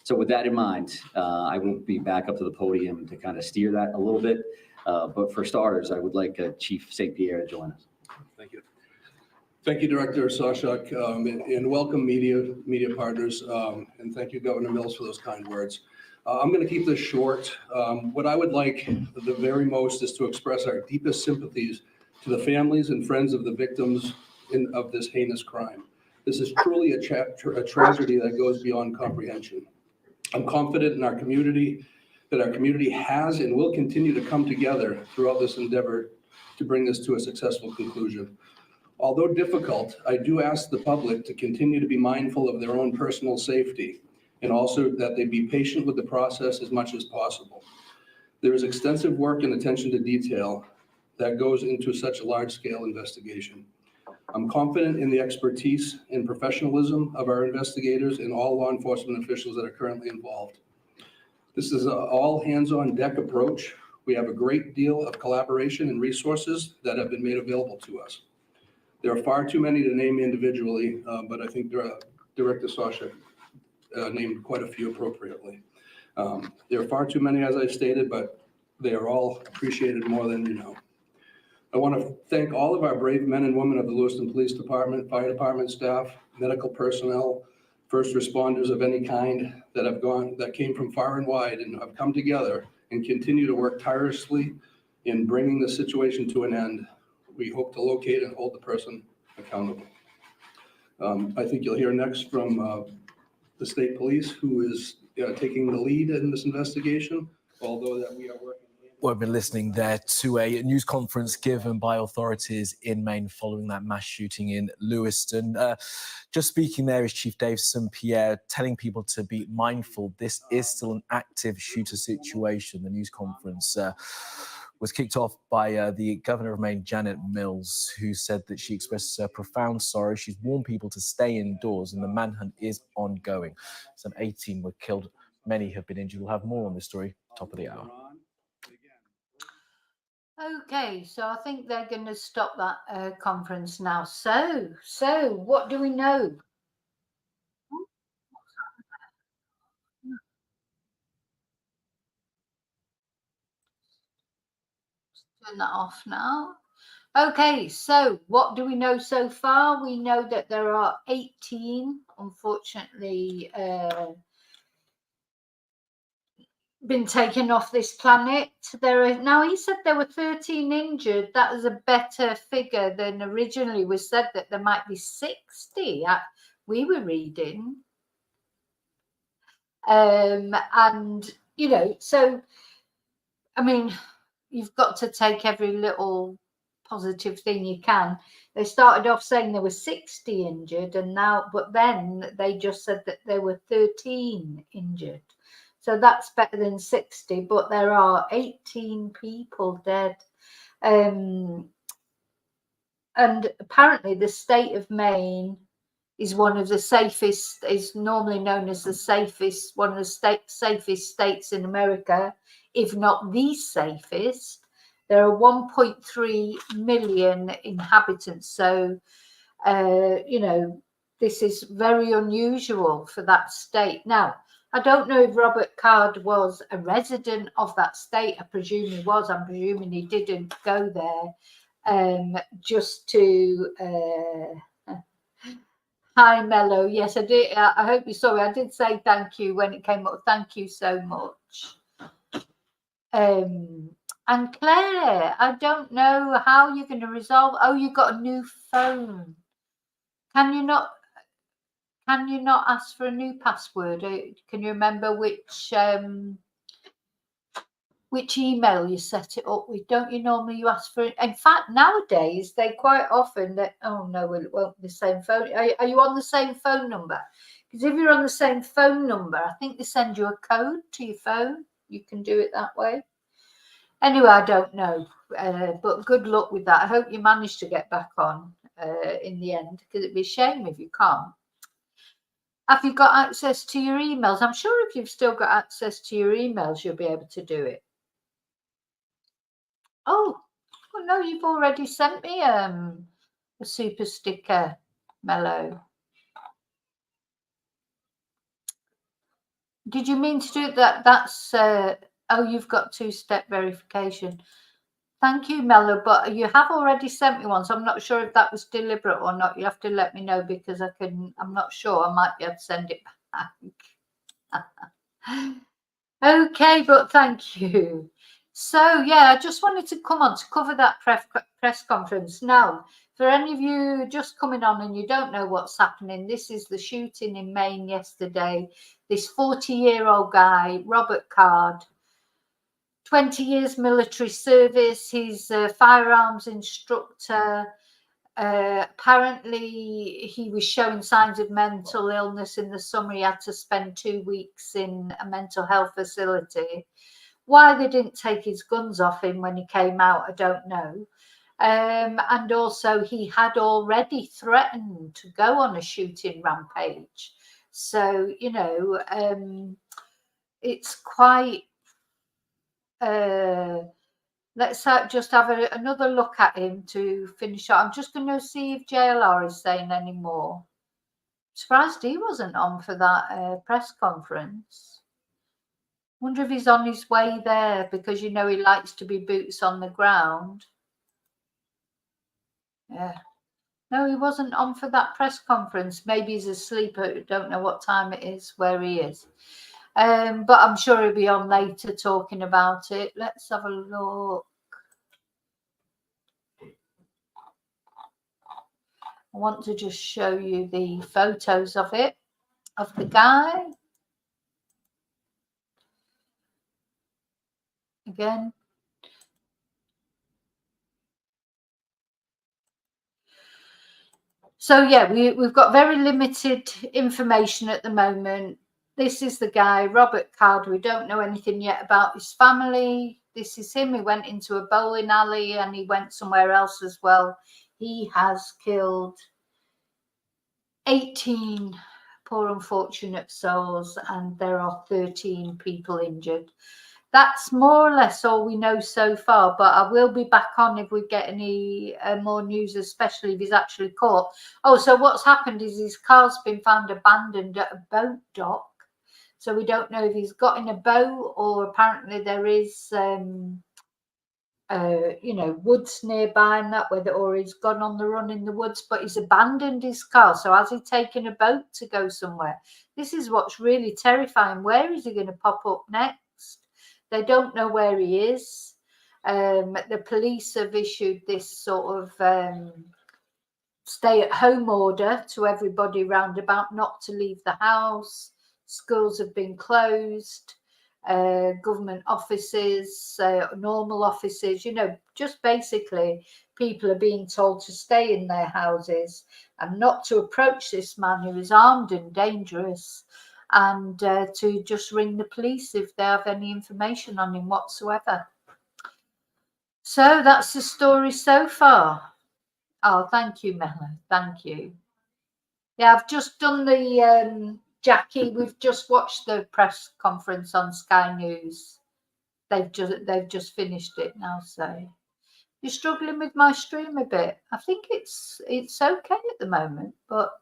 So with that in mind, I will be back up to the podium to kind of steer that a little bit. But for starters, I would like Chief St. Pierre to join us. Thank you. Thank you, Director Sawchuk, and welcome media partners. And thank you, Governor Mills, for those kind words. I'm going to keep this short. What I would like the very most is to express our deepest sympathies to the families and friends of the victims of this heinous crime. This is truly a tragedy that goes beyond comprehension. I'm confident in our community, that our community has and will continue to come together throughout this endeavor to bring this to a successful conclusion. Although difficult, I do ask the public to continue to be mindful of their own personal safety and also that they be patient with the process as much as possible. There is extensive work and attention to detail that goes into such a large-scale investigation. I'm confident in the expertise and professionalism of our investigators and all law enforcement officials that are currently involved. This is an all hands-on-deck approach. We have a great deal of collaboration and resources that have been made available to us. There are far too many to name individually, but I think Director Sawchuk named quite a few appropriately. There are far too many, as I stated, but they are all appreciated more than you know. I want to thank all of our brave men and women of the Lewiston Police Department, Fire Department staff, medical personnel, first responders of any kind that came from far and wide and have come together and continue to work tirelessly in bringing the situation to an end. We hope to locate and hold the person accountable. I think you'll hear next from the state police, who is taking the lead in this investigation, although that we are working. We've been listening there to a news conference given by authorities in Maine following that mass shooting in Lewiston. Just speaking there is Chief Dave St. Pierre telling people to be mindful. This is still an active shooter situation. The news conference was kicked off by the governor of Maine, Janet Mills, who said that she expressed profound sorrow. She's warned people to stay indoors, and the manhunt is ongoing. Some 18 were killed. Many have been injured. We'll have more on this story, top of the hour. Okay, so I think they're going to stop that conference now. So what do we know? Turn that off now. Okay, so what do we know so far? We know that there are 18, unfortunately, been taken off this planet. Now he said there were 13 injured. That is a better figure than originally was said, that there might be 60. We were reading. And, you know, so, I mean, you've got to take every little positive thing you can. They started off saying there were 60 injured, and now, but then they just said that there were 13 injured. So that's better than 60, but there are 18 people dead. And apparently the state of Maine is one of the safest, is normally known as the safest, one of the safest states in America, if not the safest. There are 1.3 million inhabitants. So, you know, this is very unusual for that state. Now, I don't know if Robert Card was a resident of that state. I presume he was. I'm presuming he didn't go there just to... Hi, Mello. Yes, I did. I hope you saw it. I did say thank you when it came up. Thank you so much. And Claire, I don't know how you're going to resolve. Oh, you got a new phone. Can you not ask for a new password? Can you remember which email you set it up with? Don't you normally you ask for it? In fact, nowadays they quite often that, oh no, it won't be the same phone. Are you on the same phone number? Because if you're on the same phone number, I think they send you a code to your phone. You can do it that way. Anyway, I don't know, but good luck with that. I hope you manage to get back on in the end, because it'd be a shame if you can't. Have you got access to your emails? I'm sure if you've still got access to your emails, you'll be able to do it. Oh, well, no, you've already sent me a super sticker, Mello. Did you mean to do that? That's, oh, you've got two-step verification. Thank you, Mello, but you have already sent me one, so I'm not sure if that was deliberate or not. You have to let me know, because I'm not sure. I might be able to send it back. Okay, but thank you. So, yeah, I just wanted to come on to cover that press conference. Now, for any of you just coming on and you don't know what's happening, this is the shooting in Maine yesterday. This 40-year-old guy, Robert Card, 20 years military service. He's a firearms instructor. Apparently, he was showing signs of mental illness in the summer. He had to spend 2 weeks in a mental health facility. Why they didn't take his guns off him when he came out, I don't know. And also, he had already threatened to go on a shooting rampage. So, you know, it's quite... let's just have another look at him to finish up. I'm just going to see if JLR is saying any more. Surprised he wasn't on for that press conference. Wonder if he's on his way there, because you know he likes to be boots on the ground. Yeah. No, he wasn't on for that press conference. Maybe he's asleep. I don't know what time it is where he is. But I'm sure he'll be on later talking about it. Let's have a look. I want to just show you the photos of it, of the guy. Again. So, yeah, we've got very limited information at the moment. This is the guy, Robert Card. We don't know anything yet about his family. this is him. He went into a bowling alley and he went somewhere else as well. He has killed 18 poor unfortunate souls, and there are 13 people injured. That's more or less all we know so far, but I will be back on if we get any more news, especially if he's actually caught. Oh, so what's happened is his car's been found abandoned at a boat dock. So we don't know if he's got in a boat, or apparently there is, you know, woods nearby and that, whether, or he's gone on the run in the woods, but he's abandoned his car. So has he taken a boat to go somewhere? This is what's really terrifying. Where is he going to pop up next? They don't know where he is. The police have issued this sort of stay-at-home order to everybody round about not to leave the house. Schools have been closed. Government offices, normal offices, you know, just basically people are being told to stay in their houses and not to approach this man who is armed and dangerous, and to just ring the police if they have any information on him whatsoever. So that's the story so far. Oh, thank you, Mela. Thank you. Yeah, I've just done the Jackie, we've just watched the press conference on Sky News. They've just finished it now. So you're struggling with my stream a bit. I think it's okay at the moment, but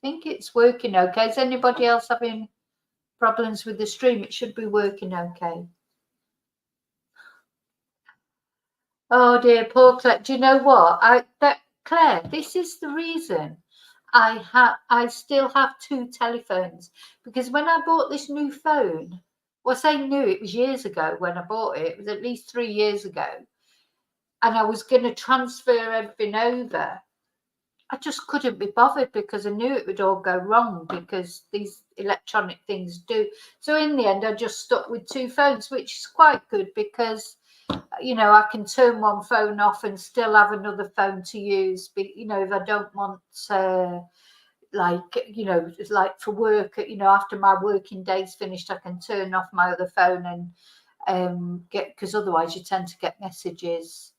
I think it's working okay. Is anybody else having problems with the stream? It should be working okay. Oh dear, poor Claire. Do you know what? Claire, this is the reason I still have 2 telephones, because when I bought this new phone, well, I say new, it was years ago when I bought it. It was at least 3 years ago, and I was going to transfer everything over. I just couldn't be bothered because I knew it would all go wrong, because these electronic things do. So in the end, I just stuck with 2 phones, which is quite good, because you know, I can turn one phone off and still have another phone to use. But, you know, if I don't want, like, you know, like for work, you know, after my working day's finished, I can turn off my other phone and because otherwise you tend to get messages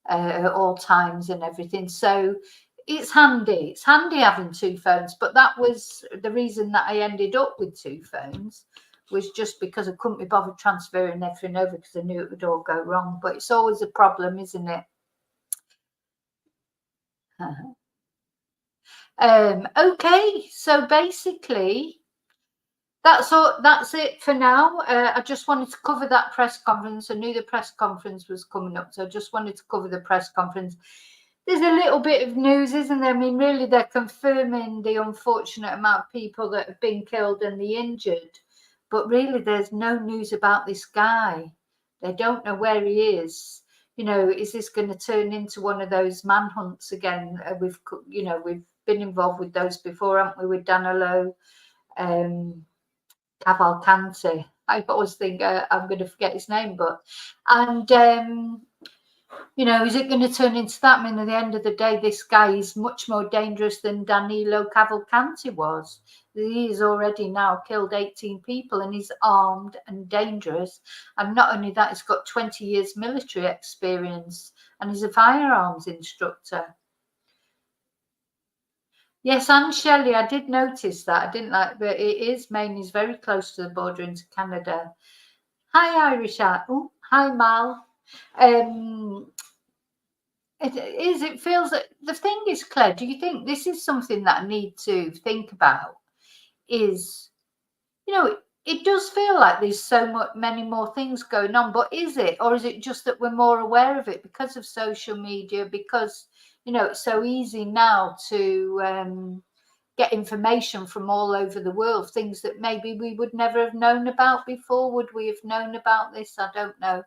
at all times and everything. So it's handy. It's handy having 2 phones. But that was the reason that I ended up with 2 phones. Was just because I couldn't be bothered transferring everything over, because I knew it would all go wrong. But it's always a problem, isn't it? Okay, so basically that's all. That's it for now. I just wanted to cover that press conference. I knew the press conference was coming up, so I just wanted to cover the press conference. There's a little bit of news, isn't there? I mean, really, they're confirming the unfortunate amount of people that have been killed and the injured. But really, there's no news about this guy. They don't know where he is. You know, is this going to turn into one of those manhunts again? We've been involved with those before, haven't we? With Danilo Cavalcanti. I always think I'm going to forget his name, you know, is it going to turn into that? I mean, at the end of the day, this guy is much more dangerous than Danilo Cavalcanti was. He has already now killed 18 people, and he's armed and dangerous. And not only that, he's got 20 years military experience, and he's a firearms instructor. Yes, and Shelley, I did notice that. I didn't like, but it is, Maine is very close to the border into Canada. Hi, Irish. Oh, hi, Mal. It feels that the thing is, Claire, do you think this is something that I need to think about? Is, you know, it does feel like there's many more things going on, but is it, or is it just that we're more aware of it because of social media? Because, you know, it's so easy now to get information from all over the world, things that maybe we would never have known about before. Would we have known about this? I don't know.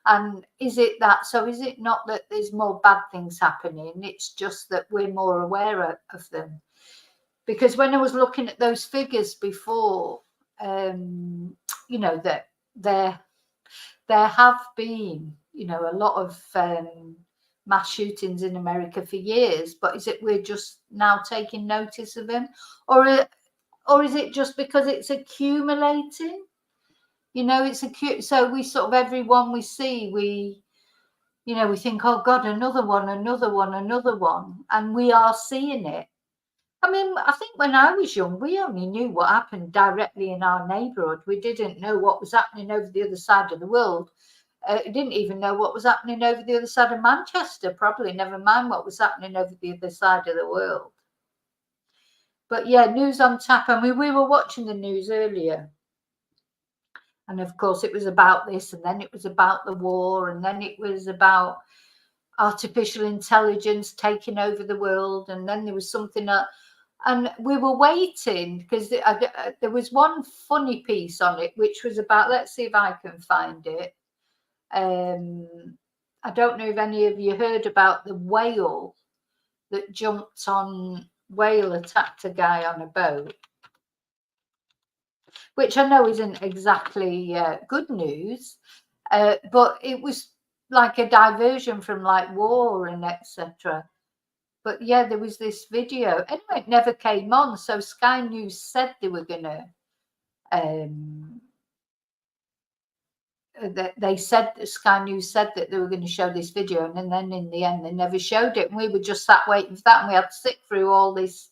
And is it that? So is it not that there's more bad things happening? It's just that we're more aware of them. Because when I was looking at those figures before, you know, that there have been, you know, a lot of mass shootings in America for years, but is it we're just now taking notice of them, or is it just because it's accumulating? You know, it's a cute. So we sort of everyone we see, we think, oh God, another one, and we are seeing it. I mean, I think when I was young, we only knew what happened directly in our neighbourhood. We didn't know what was happening over the other side of the world. Didn't even know what was happening over the other side of Manchester, probably, never mind what was happening over the other side of the world. But yeah, news on tap. I mean, we were watching the news earlier. And of course, it was about this, and then it was about the war, and then it was about artificial intelligence taking over the world. And then there was something and we were waiting because there was one funny piece on it, which was about, let's see if I can find it. I don't know if any of you heard about the whale that jumped on, whale attacked a guy on a boat, which I know isn't exactly good news, but it was like a diversion from like war and etc. But yeah, there was this video. Anyway, it never came on. So Sky News said they were going to, Sky News said that they were going to show this video. And then in the end, they never showed it. And we were just sat waiting for that. And we had to sit through all this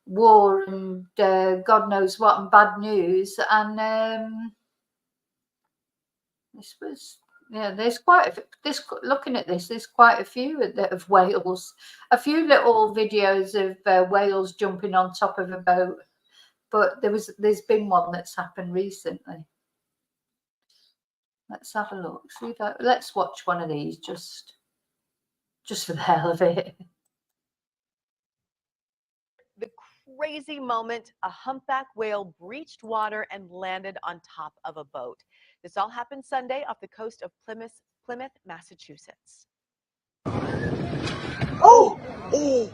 war and God knows what and bad news. And this was... Yeah, there's quite looking at this, there's quite a few of whales, a few little videos of whales jumping on top of a boat, but there's been one that's happened recently. Let's have a look. Let's watch one of these just for the hell of it. The crazy moment, a humpback whale breached water and landed on top of a boat. This all happened Sunday off the coast of Plymouth, Massachusetts. Oh! Oh!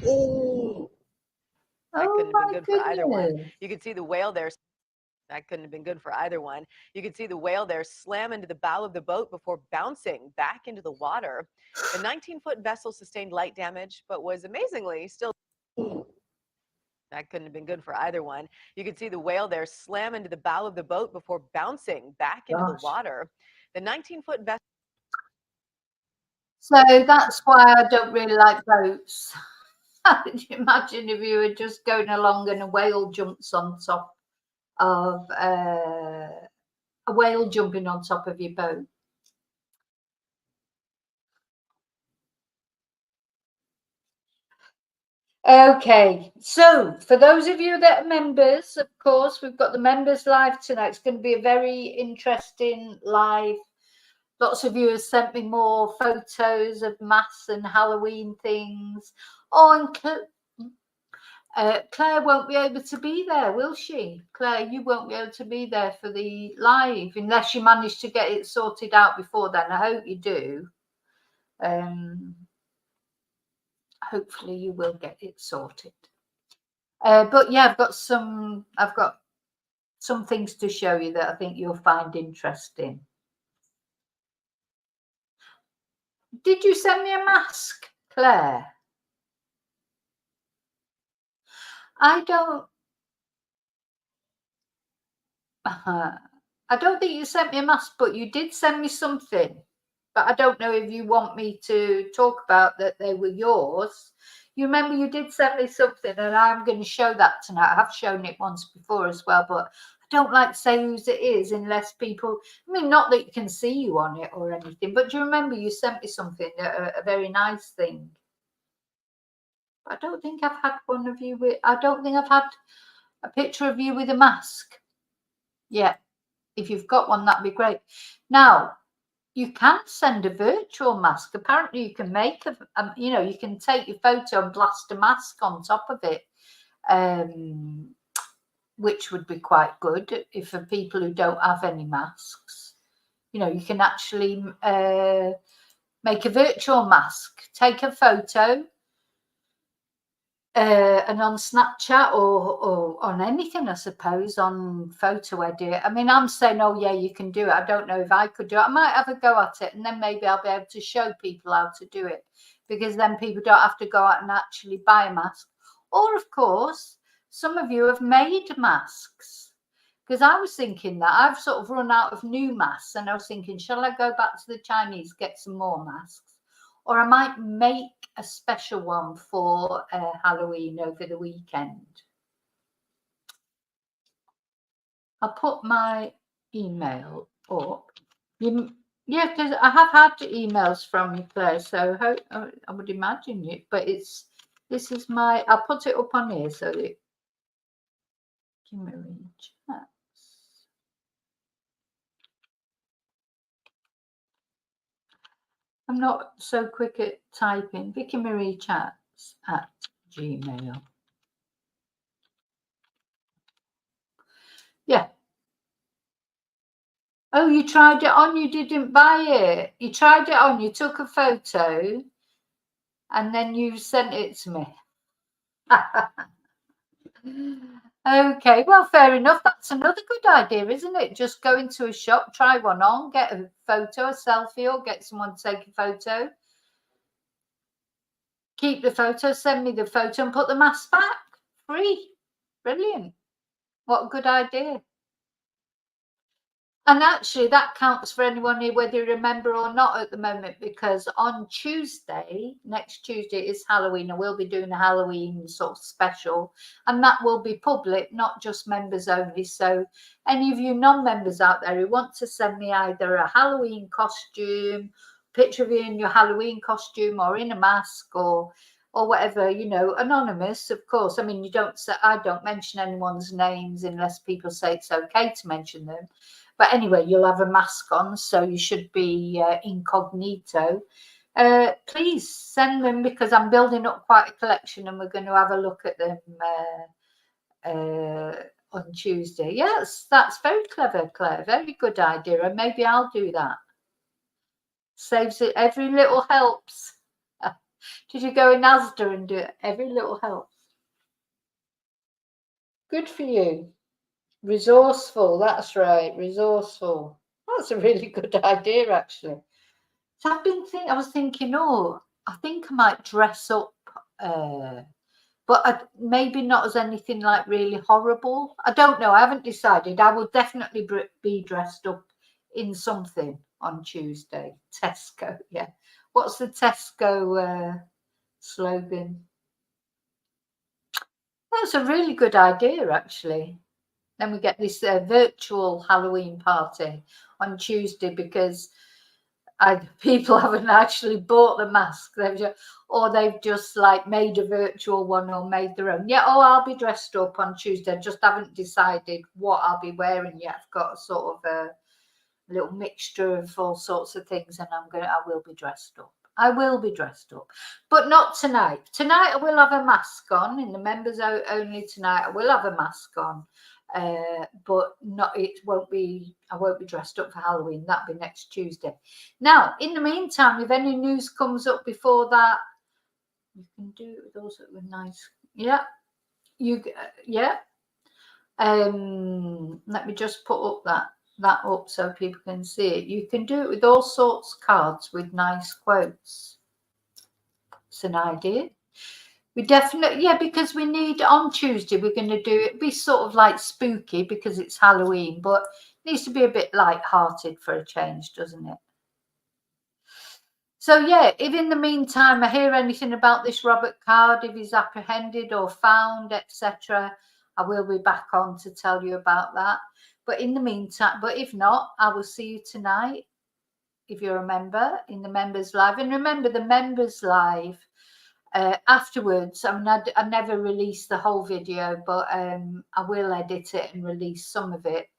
Oh! That couldn't have been good for either one. goodness. You could see the whale there. That couldn't have been good for either one. You could see the whale there slam into the bow of the boat before bouncing back into the water. The 19-foot vessel sustained light damage, but was amazingly still... That couldn't have been good for either one. You could see the whale there slam into the bow of the boat before bouncing back into the water. The 19-foot vessel... So that's why I don't really like boats. Could you imagine if you were just going along and a whale jumps on top of a whale jumping on top of your boat? Okay, so for those of you that are members, of course, we've got the members live tonight. It's going to be a very interesting live. Lots of you have sent me more photos of masks and Halloween things. Oh, and Claire won't be able to be there, will she? Claire, you won't be able to be there for the live unless you manage to get it sorted out before then. I hope you do. Hopefully you will get it sorted. But yeah, I've got some things to show you that I think you'll find interesting. Did you send me a mask, Claire? I don't think you sent me a mask, but you did send me something. But I don't know if you want me to talk about that they were yours. You remember you did send me something, and I'm going to show that tonight. I have shown it once before as well, but I don't like to say whose it is unless people... I mean, not that you can see you on it or anything, but do you remember you sent me something, a very nice thing? I don't think I've had one of you with... I don't think I've had a picture of you with a mask. Yeah, if you've got one, that'd be great. Now, you can send a virtual mask. Apparently, you can make you can take your photo and blast a mask on top of it, which would be quite good if for people who don't have any masks. You can actually make a virtual mask, take a photo, and on Snapchat or on anything, I suppose, on photo edit. I mean, I'm saying, oh yeah, you can do it. I don't know if I could do it. I might have a go at it, and then maybe I'll be able to show people how to do it, because then people don't have to go out and actually buy a mask. Or, of course, some of you have made masks. Because I was thinking that I've sort of run out of new masks, and I was thinking, shall I go back to the Chinese, get some more masks? Or I might make a special one for Halloween over the weekend. I'll put my email up. Yeah, because I have had emails from you, Claire, so I would imagine you, but this is my, I'll put it up on here so that Vicky Marie Chats. I'm not so quick at typing. Vicky Marie Chats at Gmail. Yeah. Oh, you tried it on, you didn't buy it. You tried it on, you took a photo, and then you sent it to me. Okay, well, fair enough. That's another good idea, isn't it? Just go into a shop, try one on, get a photo, a selfie, or get someone to take a photo. Keep the photo, send me the photo, and put the mask back. Free. Brilliant. What a good idea. And actually, that counts for anyone here, whether you remember or not at the moment, because on Tuesday, next Tuesday, is Halloween, and we'll be doing a Halloween sort of special, and that will be public, not just members only. So any of you non-members out there who want to send me either a Halloween costume, picture of you in your Halloween costume or in a mask or whatever, you know, anonymous, of course. I mean, you don't say, I don't mention anyone's names unless people say it's okay to mention them. But anyway, you'll have a mask on, so you should be incognito. Please send them, because I'm building up quite a collection and we're going to have a look at them on Tuesday. Yes, that's very clever, Claire. Very good idea. And maybe I'll do that. Saves it. Every little helps. Did you go in Asda and do it? Every little helps. Good for you. Resourceful, that's right, resourceful. That's a really good idea, actually. So I was thinking, oh, I think I might dress up, but maybe not as anything like really horrible. I don't know. I haven't decided. I will definitely be dressed up in something on Tuesday. Tesco, yeah. What's the Tesco slogan? That's a really good idea, actually. Then we get this virtual Halloween party on Tuesday, because people haven't actually bought the mask, or they've just like made a virtual one or made their own. Yeah, oh, I'll be dressed up on Tuesday. I just haven't decided what I'll be wearing yet. I've got a sort of a little mixture of all sorts of things, and I will be dressed up. I will be dressed up, but not tonight. Tonight I will have a mask on. In the members only tonight, I will have a mask on. But not, I won't be dressed up for Halloween. That'll be next Tuesday. Now, in the meantime, if any news comes up before that, you can do it with also with nice. Yeah, yeah. Let me just put up that up so people can see it. You can do it with all sorts of cards with nice quotes. It's an idea. We definitely, yeah, because we need, on Tuesday, we're going to do it, be sort of like spooky because it's Halloween, but it needs to be a bit light-hearted for a change, doesn't it? So, yeah, if in the meantime I hear anything about this Robert Card, if he's apprehended or found, etc., I will be back on to tell you about that. But in the meantime, but if not, I will see you tonight, if you're a member, in the Members Live. And remember, the Members Live, afterwards, I mean, I never release the whole video, but I will edit it and release some of it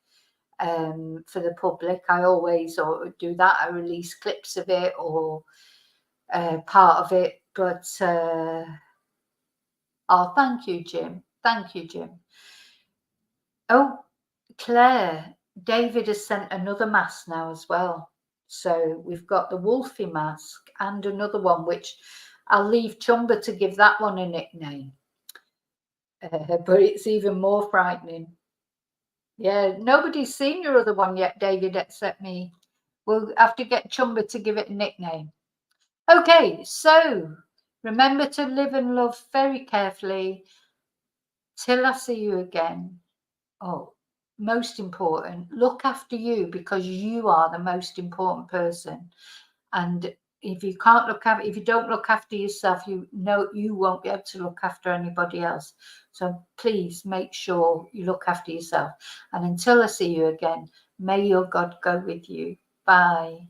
for the public. I always do that. I release clips of it or part of it. But oh, thank you, Jim. Thank you, Jim. Oh, Claire, David has sent another mask now as well. So we've got the Wolfie mask and another one, which I'll leave Chumba to give that one a nickname. But it's even more frightening. Yeah, nobody's seen your other one yet, David, except me. We'll have to get Chumba to give it a nickname. Okay, so remember to live and love very carefully. Till I see you again. Oh, most important, look after you, because you are the most important person. And if you can't look after, if you don't look after yourself, you know you won't be able to look after anybody else. So please make sure you look after yourself. And until I see you again, may your God go with you. Bye.